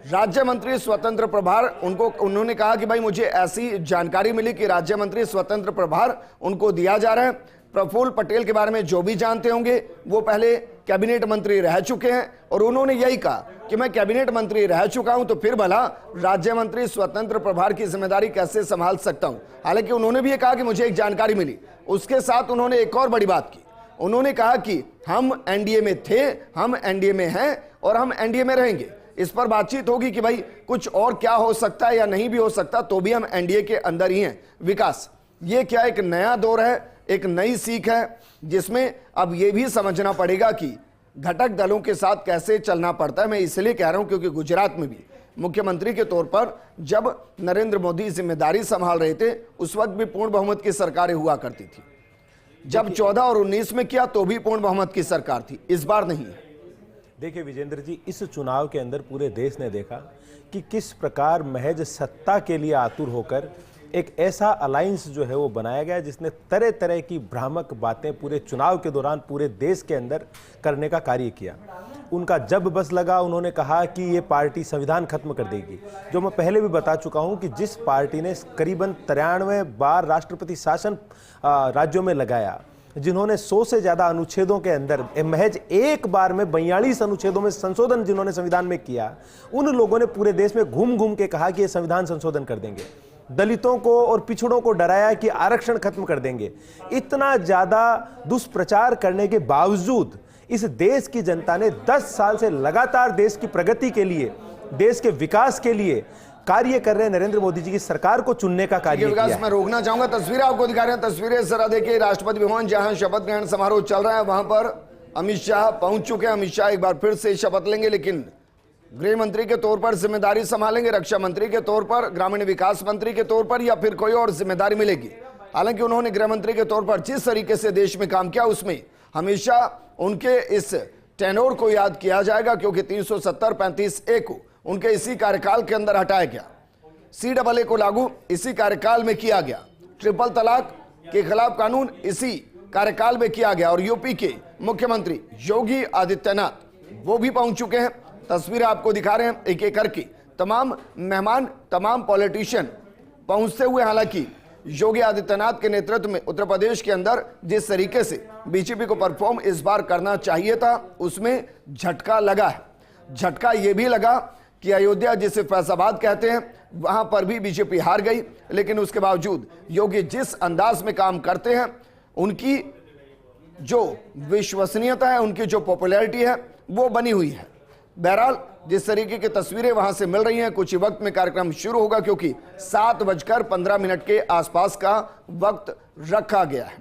राज्य मंत्री स्वतंत्र प्रभार उन्होंने कहा कि भाई मुझे ऐसी जानकारी मिली कि राज्य मंत्री स्वतंत्र प्रभार उनको दिया जा रहा है। प्रफुल्ल पटेल के बारे में जो भी जानते होंगे वो पहले कैबिनेट मंत्री रह चुके हैं और उन्होंने यही कहा कि मैं कैबिनेट मंत्री रह चुका हूं तो फिर भला राज्य मंत्री स्वतंत्र प्रभार की जिम्मेदारी कैसे संभाल सकता हूं। हालांकि उन्होंने भी ये कहा कि मुझे एक जानकारी मिली। उसके साथ उन्होंने एक और बड़ी बात की, उन्होंने कहा कि हम एनडीए में थे, हम एनडीए में हैं और हम एनडीए में रहेंगे। इस पर बातचीत होगी कि भाई कुछ और क्या हो सकता है या नहीं भी हो सकता, तो भी हम एनडीए के अंदर ही हैं। विकास, ये क्या एक नया दौर है, एक नई सीख है जिसमें अब ये भी समझना पड़ेगा कि घटक दलों के साथ कैसे चलना पड़ता है। मैं इसलिए कह रहा हूं क्योंकि गुजरात में भी मुख्यमंत्री के तौर पर जब नरेंद्र मोदी जिम्मेदारी संभाल रहे थे उस वक्त भी पूर्ण बहुमत की सरकारें हुआ करती थी। जब 14 और 19 में किया तो भी पूर्ण बहुमत की सरकार थी, इस बार नहीं है। देखिए विजेंद्र जी, इस चुनाव के अंदर पूरे देश ने देखा कि किस प्रकार महज सत्ता के लिए आतुर होकर एक ऐसा अलायंस जो है वो बनाया गया जिसने तरह तरह की भ्रामक बातें पूरे चुनाव के दौरान पूरे देश के अंदर करने का कार्य किया। उनका जब बस लगा उन्होंने कहा कि ये पार्टी संविधान खत्म कर देगी। जो मैं पहले भी बता चुका हूं कि जिस पार्टी ने करीबन 93 बार राष्ट्रपति शासन राज्यों में लगाया, जिन्होंने 100 से ज्यादा अनुच्छेदों के अंदर महज एक बार में 42 अनुच्छेदों में संशोधन जिन्होंने संविधान में किया, उन लोगों ने पूरे देश में घूम घूम के कहा कि ये संविधान संशोधन कर देंगे, दलितों को और पिछड़ों को डराया कि आरक्षण खत्म कर देंगे। इतना ज्यादा दुष्प्रचार करने के बावजूद इस देश की जनता ने 10 साल से लगातार देश की प्रगति के लिए, देश के विकास के लिए कार्य कर रहे नरेंद्र मोदी जी की सरकार को चुनने का कार्य किया है। मैं रोकना चाहूंगा, तस्वीरें आपको दिखा रहे हैं। तस्वीरें जरा देखिए, राष्ट्रपति भवन जहां शपथ ग्रहण समारोह चल रहा है वहां पर अमित शाह पहुंच चुके हैं। अमित शाह एक बार फिर से शपथ लेंगे, लेकिन गृह मंत्री के तौर पर जिम्मेदारी संभालेंगे, रक्षा मंत्री के तौर पर, ग्रामीण विकास मंत्री के तौर पर, या फिर कोई और जिम्मेदारी मिलेगी। हालांकि उन्होंने गृह मंत्री के तौर पर जिस तरीके से देश में काम किया उसमें हमेशा उनके इस टेनोर को याद किया जाएगा, क्योंकि 370-35A को उनके इसी कार्यकाल के अंदर हटाया गया। CAA को लागू इसी कार्यकाल में किया गया। ट्रिपल तलाक के खिलाफ कानून इसी कार्यकाल में किया गया। और यूपी के मुख्यमंत्री योगी आदित्यनाथ वो भी पहुंच चुके हैं। तस्वीरें आपको दिखा रहे हैं एक एक करके, तमाम मेहमान, तमाम पॉलिटिशियन पहुंचते हुए। हालांकि योगी आदित्यनाथ के नेतृत्व में उत्तर प्रदेश के अंदर जिस तरीके से बीजेपी को परफॉर्म इस बार करना चाहिए था उसमें झटका लगा है। झटका यह भी लगा कि अयोध्या, जिसे फैजाबाद कहते हैं, वहां पर भी बीजेपी हार गई। लेकिन उसके बावजूद योगी जिस अंदाज में काम करते हैं, उनकी जो विश्वसनीयता है, उनकी जो पॉपुलैरिटी है वो बनी हुई है। बहरहाल जिस तरीके की तस्वीरें वहां से मिल रही हैं, कुछ ही वक्त में कार्यक्रम शुरू होगा, क्योंकि 7:15 के आसपास का वक्त रखा गया है।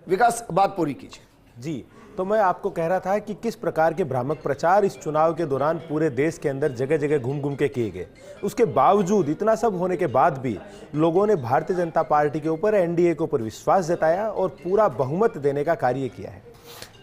विकास, बात पूरी कीजिए। जी, तो मैं आपको कह रहा था कि किस प्रकार के भ्रामक प्रचार इस चुनाव के दौरान पूरे देश के अंदर जगह जगह घूम घूम के किए गए। उसके बावजूद, इतना सब होने के बाद भी लोगों ने भारतीय जनता पार्टी के ऊपर, एनडीए के ऊपर विश्वास जताया और पूरा बहुमत देने का कार्य किया है।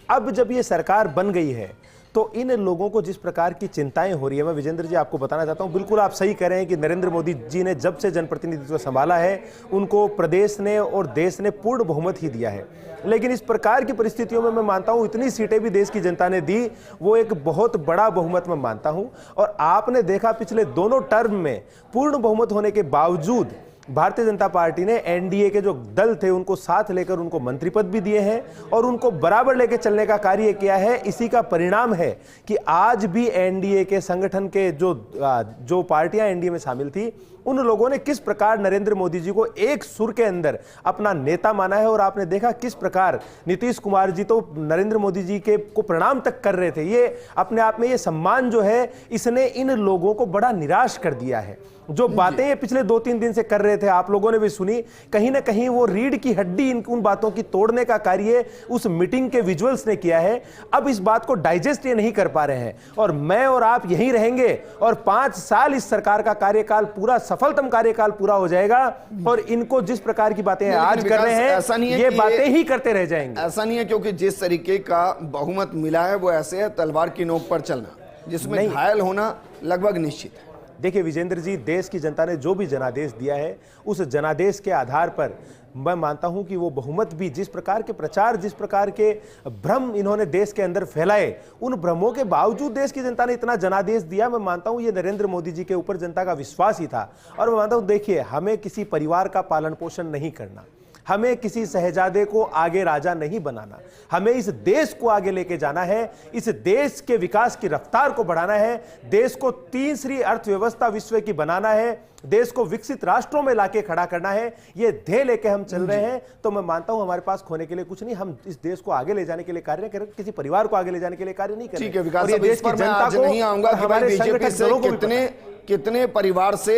अब जब ये सरकार बन गई है तो इन लोगों को जिस प्रकार की चिंताएं हो रही है, मैं विजेंद्र जी आपको बताना चाहता हूं, बिल्कुल आप सही कह रहे हैं कि नरेंद्र मोदी जी ने जब से जनप्रतिनिधित्व संभाला है उनको प्रदेश ने और देश ने पूर्ण बहुमत ही दिया है। लेकिन इस प्रकार की परिस्थितियों में मैं मानता हूं इतनी सीटें भी देश की जनता ने दी, वो एक बहुत बड़ा बहुमत मैं मानता हूं। और आपने देखा पिछले दोनों टर्म में पूर्ण बहुमत होने के बावजूद भारतीय जनता पार्टी ने एनडीए के जो दल थे उनको साथ लेकर उनको मंत्री पद भी दिए हैं और उनको बराबर लेकर चलने का कार्य किया है। इसी का परिणाम है कि आज भी एनडीए के संगठन के जो पार्टियां एनडीए में शामिल थी, उन लोगों ने किस प्रकार नरेंद्र मोदी जी को एक सुर के अंदर अपना नेता माना है। और आपने देखा किस प्रकार नीतीश कुमार जी तो नरेंद्र मोदी जी के को प्रणाम तक कर रहे थे। ये अपने आप में ये सम्मान जो है, इसने इन लोगों को बड़ा निराश कर दिया है। जो बातें ये पिछले 2-3 दिन से कर रहे थे, आप लोगों ने भी सुनी, कहीं ना कहीं वो रीढ़ की हड्डी उन बातों की तोड़ने का कार्य उस मीटिंग के विजुअल्स ने किया है। अब इस बात को डाइजेस्ट ये नहीं कर पा रहे हैं और मैं और आप यहीं रहेंगे और 5 साल इस सरकार का कार्यकाल पूरा, सफलतम कार्यकाल पूरा हो जाएगा और इनको जिस प्रकार की बातें आज कर रहे हैं ये बातें ही करते रह जाएंगे। ऐसा नहीं है, क्योंकि जिस तरीके का बहुमत मिला है वो ऐसे है तलवार की नोक पर चलना, जिसमें घायल होना लगभग निश्चित है। देखिए विजेंद्र जी, देश की जनता ने जो भी जनादेश दिया है उस जनादेश के आधार पर मैं मानता हूं कि वो बहुमत भी, जिस प्रकार के प्रचार, जिस प्रकार के भ्रम इन्होंने देश के अंदर फैलाए, उन भ्रमों के बावजूद देश की जनता ने इतना जनादेश दिया। मैं मानता हूं ये नरेंद्र मोदी जी के ऊपर जनता का विश्वास ही था। और मैं मानता हूं, देखिए, हमें किसी परिवार का पालन पोषण नहीं करना, हमें किसी शहजादे को आगे राजा नहीं बनाना, हमें इस देश को आगे लेके जाना है, इस देश के विकास की रफ्तार को बढ़ाना है, देश को तीसरी अर्थव्यवस्था विश्व की बनाना है, देश को विकसित राष्ट्रों में लाके खड़ा करना है। ये ध्येय लेके हम चल रहे हैं तो मैं मानता हूं हमारे पास खोने के लिए कुछ नहीं। हम इस देश को आगे ले जाने के लिए कार्य करें, किसी परिवार को आगे ले जाने के लिए कार्य नहीं करें। ठीक है विकास, अब इस पर मैं आज नहीं आऊंगा कि भाई बीजेपी से कितने परिवार से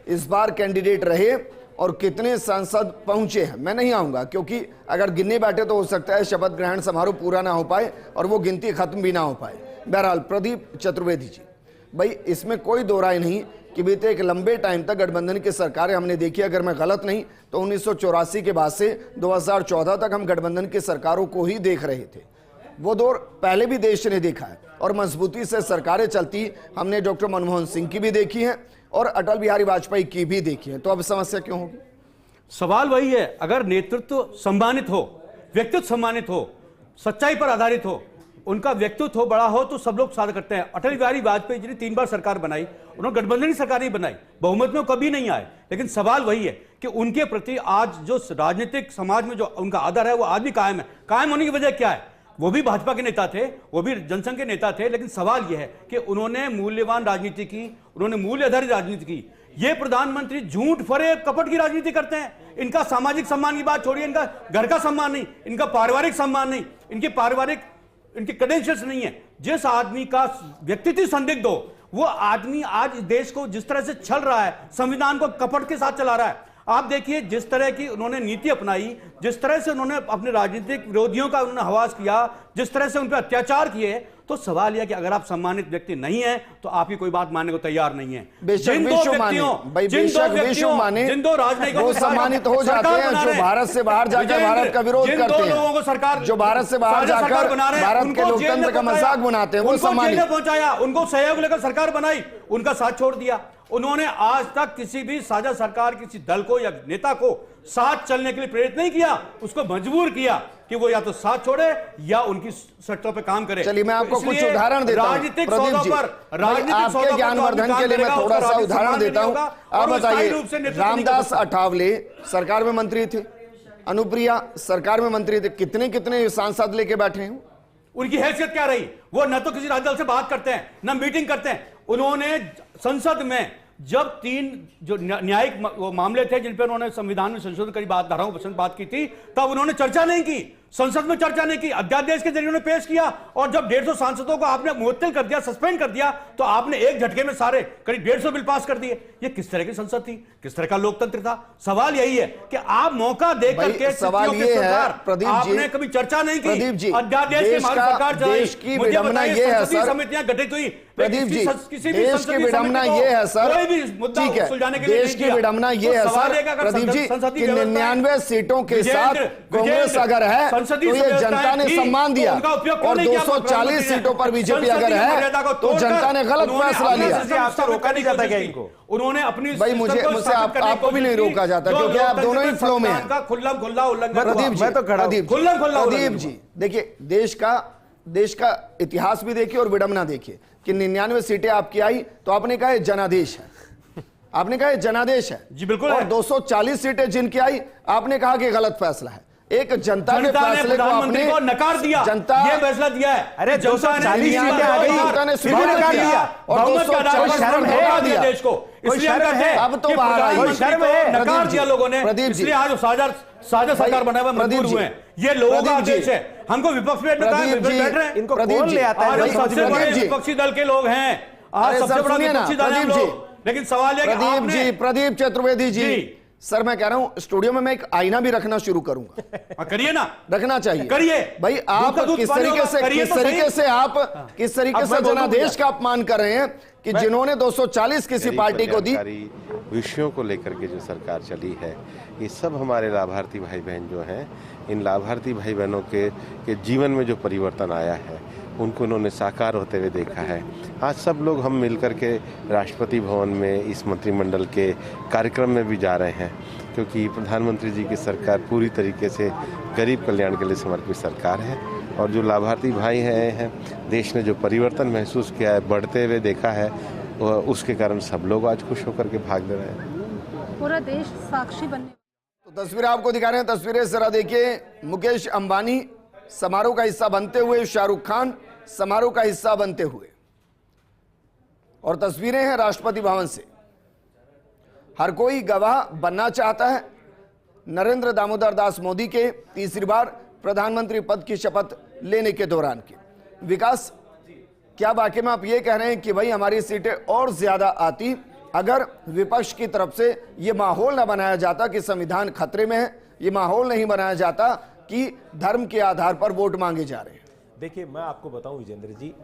इस बार कैंडिडेट रहे और कितने सांसद पहुंचे हैं, मैं नहीं आऊंगा, क्योंकि अगर गिनने बैठे तो हो सकता है शपथ ग्रहण समारोह पूरा ना हो पाए और वो गिनती खत्म भी ना हो पाए। बहरहाल प्रदीप चतुर्वेदी जी, भाई इसमें कोई दो राय नहीं कि बीते एक लंबे टाइम तक गठबंधन की सरकारें हमने देखी। अगर मैं गलत नहीं तो 1984 के बाद से 2014 तक हम गठबंधन की सरकारों को ही देख रहे थे। वो दौर पहले भी देश ने देखा है और मजबूती से सरकारें चलती हमने डॉक्टर मनमोहन सिंह की भी देखी है और अटल बिहारी वाजपेयी की भी देखी है। तो अब समस्या क्यों होगी? सवाल वही है, अगर नेतृत्व सम्मानित हो, व्यक्तित्व सम्मानित हो, सच्चाई पर आधारित हो, उनका व्यक्तित्व हो, बड़ा हो, तो सब लोग साथ करते हैं। अटल बिहारी वाजपेयी जी ने 3 बार सरकार बनाई, उन्होंने गठबंधन की सरकार नहीं बनाई, बहुमत में कभी नहीं आए, लेकिन सवाल वही है कि उनके प्रति आज जो राजनीतिक समाज में जो उनका आदर है वो आज भी कायम है। कायम होने की वजह क्या है? वो भी भाजपा के नेता थे, वो भी जनसंघ के नेता थे, लेकिन सवाल यह है कि उन्होंने मूल्यवान राजनीति की, उन्होंने मूल्य आधारित राजनीति की। ये प्रधानमंत्री झूठ फरेब कपट की राजनीति करते हैं। इनका सामाजिक सम्मान की बात छोड़िए, इनका घर का सम्मान नहीं, इनका पारिवारिक सम्मान नहीं, इनकी क्रेडेंशियल्स नहीं है। जिस आदमी का व्यक्तित्व संदिग्ध हो, वो आदमी आज देश को जिस तरह से छल रहा है, संविधान को कपट के साथ चला रहा है। आप देखिए जिस तरह की उन्होंने नीति अपनाई, जिस तरह से उन्होंने अपने राजनीतिक विरोधियों का उन्होंने हवास किया, जिस तरह से उन पर अत्याचार किए, तो सवाल यह कि अगर आप सम्मानित व्यक्ति नहीं है तो आपकी कोई बात मानने को तैयार नहीं है। जिन दो राजनयिकों सम्मानित हो जाते हैं जो भारत से बाहर जाकर भारत का विरोध करते हैं, लोगों को सरकार जो भारत से बाहर जाकर भारत के लोकतंत्र का मजाक बनाते हैं, वो सम्मानित पहुंचाया, उनको सहयोग लेकर सरकार बनाई, उनका साथ छोड़ दिया। उन्होंने आज तक किसी भी साझा सरकार, किसी दल को या नेता को साथ चलने के लिए प्रेरित नहीं किया, उसको मजबूर किया कि वो या तो साथ छोड़े या उनकी शर्तों पे काम करे। चलिए मैं आपको कुछ उदाहरण देता हूं प्रदीप जी, आपके ज्ञानवर्धन के लिए मैं थोड़ा सा उदाहरण देता हूं। आप बताइए, रामदास अठावले सरकार में मंत्री थे, अनुप्रिया सरकार में मंत्री थे, कितने सांसद लेके बैठे हैं? उनकी हैसियत क्या रही? वो न तो किसी राज्य दल से बात करते हैं, न मीटिंग करते हैं। उन्होंने संसद में जब 3 जो न्यायिक मामले थे जिन पर उन्होंने संविधान में संशोधन करी धाराओं पर बात की थी, तब उन्होंने चर्चा नहीं की, संसद में चर्चा नहीं की, अध्यादेश के जरिए उन्होंने पेश किया। और जब 150 सांसदों को आपने मुअत्तल कर दिया, सस्पेंड कर दिया, तो आपने एक झटके में सारे करीब 150 बिल पास कर दिए। ये किस तरह की संसद थी? किस तरह का लोकतंत्र था? सवाल यही है कि आप मौका देकर के सवाल ये है प्रदीप जी, आपने कभी चर्चा नहीं की। प्रदीप जी, अध्यादेश के सरकार देश की विडंबना ये है सर, समितियां गठित हुई, प्रदीप जी देश की विडंबना ये है सर, ठीक है, देश की विडंबना ये है सर प्रदीप जी कि 99 सीटों के साथ कांग्रेस अगर है तो ये जनता ने सम्मान दिया, और 240 सीटों पर बीजेपी अगर है तो जनता ने गलत फैसला लिया। आपसे रोका नहीं जाता क्या इनको? उन्होंने अपनी भाई मुझसे आपको भी नहीं रोका जाता क्योंकि आप दोनों ही फ्लो में हैं। खुल्ला उल्लंघन। प्रदीप जी देखिए, देश का इतिहास भी देखिए और विडंबना देखिए कि 99 सीटें आपकी आई तो आपने कहा जनादेश है, आपने कहा जनादेश है जी, बिल्कुल। और 240 सीटें जिनकी आई आपने कहा कि गलत फैसला है। एक जनता के फैसले को आपने नकार दिया, जनता ये फैसला दिया है। अरे 240 सीटें आ गई, जनता ने नकार दिया और 240 शर्म है दिया देश को। इसलिए हम कहते हैं अब तो बाहर आई, शर्म है, नकार दिया लोगों ने, इसलिए आज साझा सरकार बनाए हुए मजबूर हुए हैं। ये लोगों का आदेश है, हमको विपक्ष में बैठ रहे हैं, इनको कौन ले आता है? सबसे बड़े विपक्षी दल के लोग हैं, आज सबसे बड़ा विपक्षी दल है हम लोग। लेकिन सवाल है कि प्रदीप चतुर्वेदी जी, सर मैं कह रहा हूं स्टूडियो में मैं एक आईना भी रखना शुरू करूंगा। करिए ना, रखना चाहिए। करिए भाई, आप किस तरीके से जनादेश का अपमान कर रहे हैं कि जिन्होंने 240 किसी पार्टी को दी। विषयों को लेकर के जो सरकार चली है, ये सब हमारे लाभार्थी भाई बहन जो हैं, इन लाभार्थी भाई बहनों के जीवन में जो परिवर्तन आया है उनको उन्होंने साकार होते हुए देखा है। आज सब लोग हम मिलकर के राष्ट्रपति भवन में इस मंत्रिमंडल के कार्यक्रम में भी जा रहे हैं, क्योंकि प्रधानमंत्री जी की सरकार पूरी तरीके से गरीब कल्याण के लिए समर्पित सरकार है। और जो लाभार्थी भाई हैं, देश ने जो परिवर्तन महसूस किया है, बढ़ते हुए देखा है, उसके कारण सब लोग आज खुश होकर के भाग ले रहे हैं। पूरा देश साक्षी बनने। तो तस्वीरें आपको दिखा रहे हैं, तस्वीरें जरा देखिए। मुकेश अंबानी समारोह का हिस्सा बनते हुए, शाहरुख खान समारोह का हिस्सा बनते हुए, और तस्वीरें हैं राष्ट्रपति भवन से। हर कोई गवाह बनना चाहता है नरेंद्र दामोदर दास मोदी के तीसरी बार प्रधानमंत्री पद की शपथ लेने के दौरान के। विकास, क्या वाकई में आप ये कह रहे हैं कि भाई हमारी सीटें और ज्यादा आती अगर विपक्ष की तरफ से ये माहौल न बनाया जाता कि संविधान खतरे में है, ये माहौल नहीं बनाया जाता कि धर्म के आधार पर वोट मांगे जा रहे हैं? देखिए, मैं आपको बताऊं विजेंद्र जी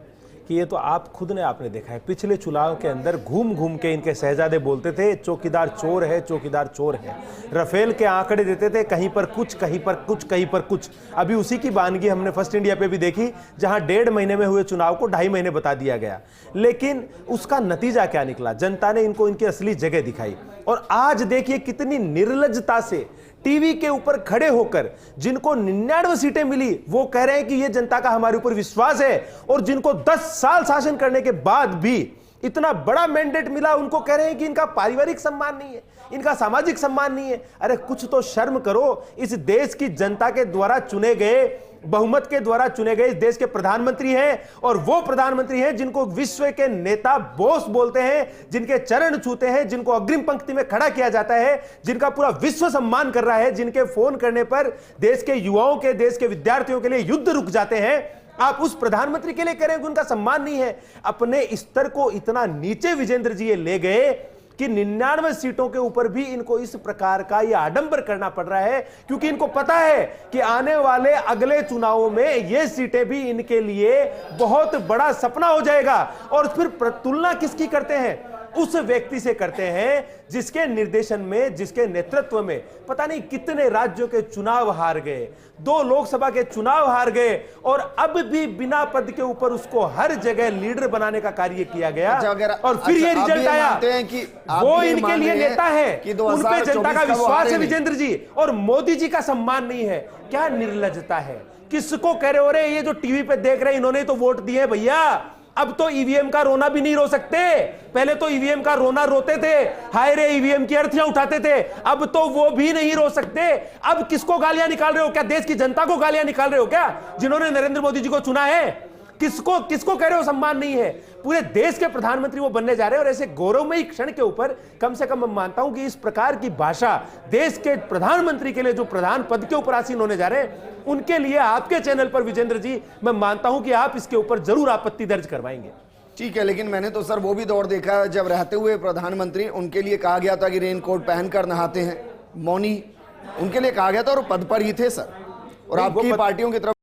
कि ये तो आपने देखा है, पिछले चुनाव के अंदर घूम घूम के इनके शहजादे बोलते थे चौकीदार चोर है, चौकीदार चोर है। रफेल के आंकड़े देते थे, कहीं पर कुछ, कहीं पर कुछ, कहीं पर कुछ। अभी उसी की वानगी हमने फर्स्ट इंडिया पे भी देखी, जहां 1.5 महीने में हुए चुनाव को 2.5 महीने बता दिया गया। लेकिन उसका नतीजा क्या निकला? जनता ने इनको इनकी असली जगह दिखाई। और आज देखिए कितनी निर्लज्जता से टीवी के ऊपर खड़े होकर जिनको 99 सीटें मिली वो कह रहे हैं कि ये जनता का हमारे ऊपर विश्वास है, और जिनको 10 साल शासन करने के बाद भी इतना बड़ा मैंडेट मिला उनको कह रहे हैं कि इनका पारिवारिक सम्मान नहीं है, इनका सामाजिक सम्मान नहीं है। अरे कुछ तो शर्म करो। इस देश की जनता के द्वारा चुने गए, बहुमत के द्वारा चुने गए इस देश के प्रधानमंत्री हैं, और वो प्रधानमंत्री हैं जिनको विश्व के नेता बॉस बोलते हैं, जिनके चरण छूते हैं, जिनको अग्रिम पंक्ति में खड़ा किया जाता है, जिनका पूरा विश्व सम्मान कर रहा है, जिनके फोन करने पर देश के युवाओं के, देश के विद्यार्थियों के लिए युद्ध रुक जाते हैं। आप उस प्रधानमंत्री के लिए कह रहे हैं कि उनका सम्मान नहीं है। अपने स्तर को इतना नीचे विजेंद्र जी ये ले गए कि 99 सीटों के ऊपर भी इनको इस प्रकार का ये आडंबर करना पड़ रहा है, क्योंकि इनको पता है कि आने वाले अगले चुनावों में ये सीटें भी इनके लिए बहुत बड़ा सपना हो जाएगा। और फिर तुलना किसकी करते हैं? उस व्यक्ति से करते हैं जिसके निर्देशन में, जिसके नेतृत्व में पता नहीं कितने राज्यों के चुनाव हार गए, 2 लोकसभा के चुनाव हार गए, और अब भी बिना पद के ऊपर उसको हर जगह लीडर बनाने का कार्य किया गया। और फिर ये रिजल्ट आया कि वो इनके लिए नेता है, उन पे जनता का विश्वास है विजेंद्र जी, और मोदी जी का सम्मान नहीं है। क्या निर्लज्जता है? किसको कह रहे हो रे? ये जो टीवी पे देख रहे हैं इन्होंने तो वोट दिए भैया, अब तो ईवीएम का रोना भी नहीं रो सकते। पहले तो ईवीएम का रोना रोते थे, हाय रे ईवीएम की अर्थियां उठाते थे, अब तो वो भी नहीं रो सकते। अब किसको गालियां निकाल रहे हो? क्या देश की जनता को गालियां निकाल रहे हो क्या, जिन्होंने नरेंद्र मोदी जी को चुना है? किसको कह रहे हो सम्मान नहीं है? पूरे देश के प्रधानमंत्री वो बनने जा रहे हैं, और ऐसे गौरवमयी क्षण के ऊपर कम से कम मैं मानता हूं कि इस प्रकार की भाषा देश के प्रधानमंत्री के लिए, जो प्रधान पद के ऊपर आसीन होने जा रहे हैं, उनके लिए आपके चैनल पर विजेंद्र जी मैं मानता हूं कि आप इसके ऊपर जरूर आपत्ति दर्ज करवाएंगे। ठीक है, लेकिन मैंने तो सर वो भी दौर देखा जब रहते हुए प्रधानमंत्री, उनके लिए कहा गया था कि रेनकोट पहनकर नहाते हैं, मौनी, उनके लिए कहा गया था, और पद पर ही थे सर, और आपकी पार्टियों की तरफ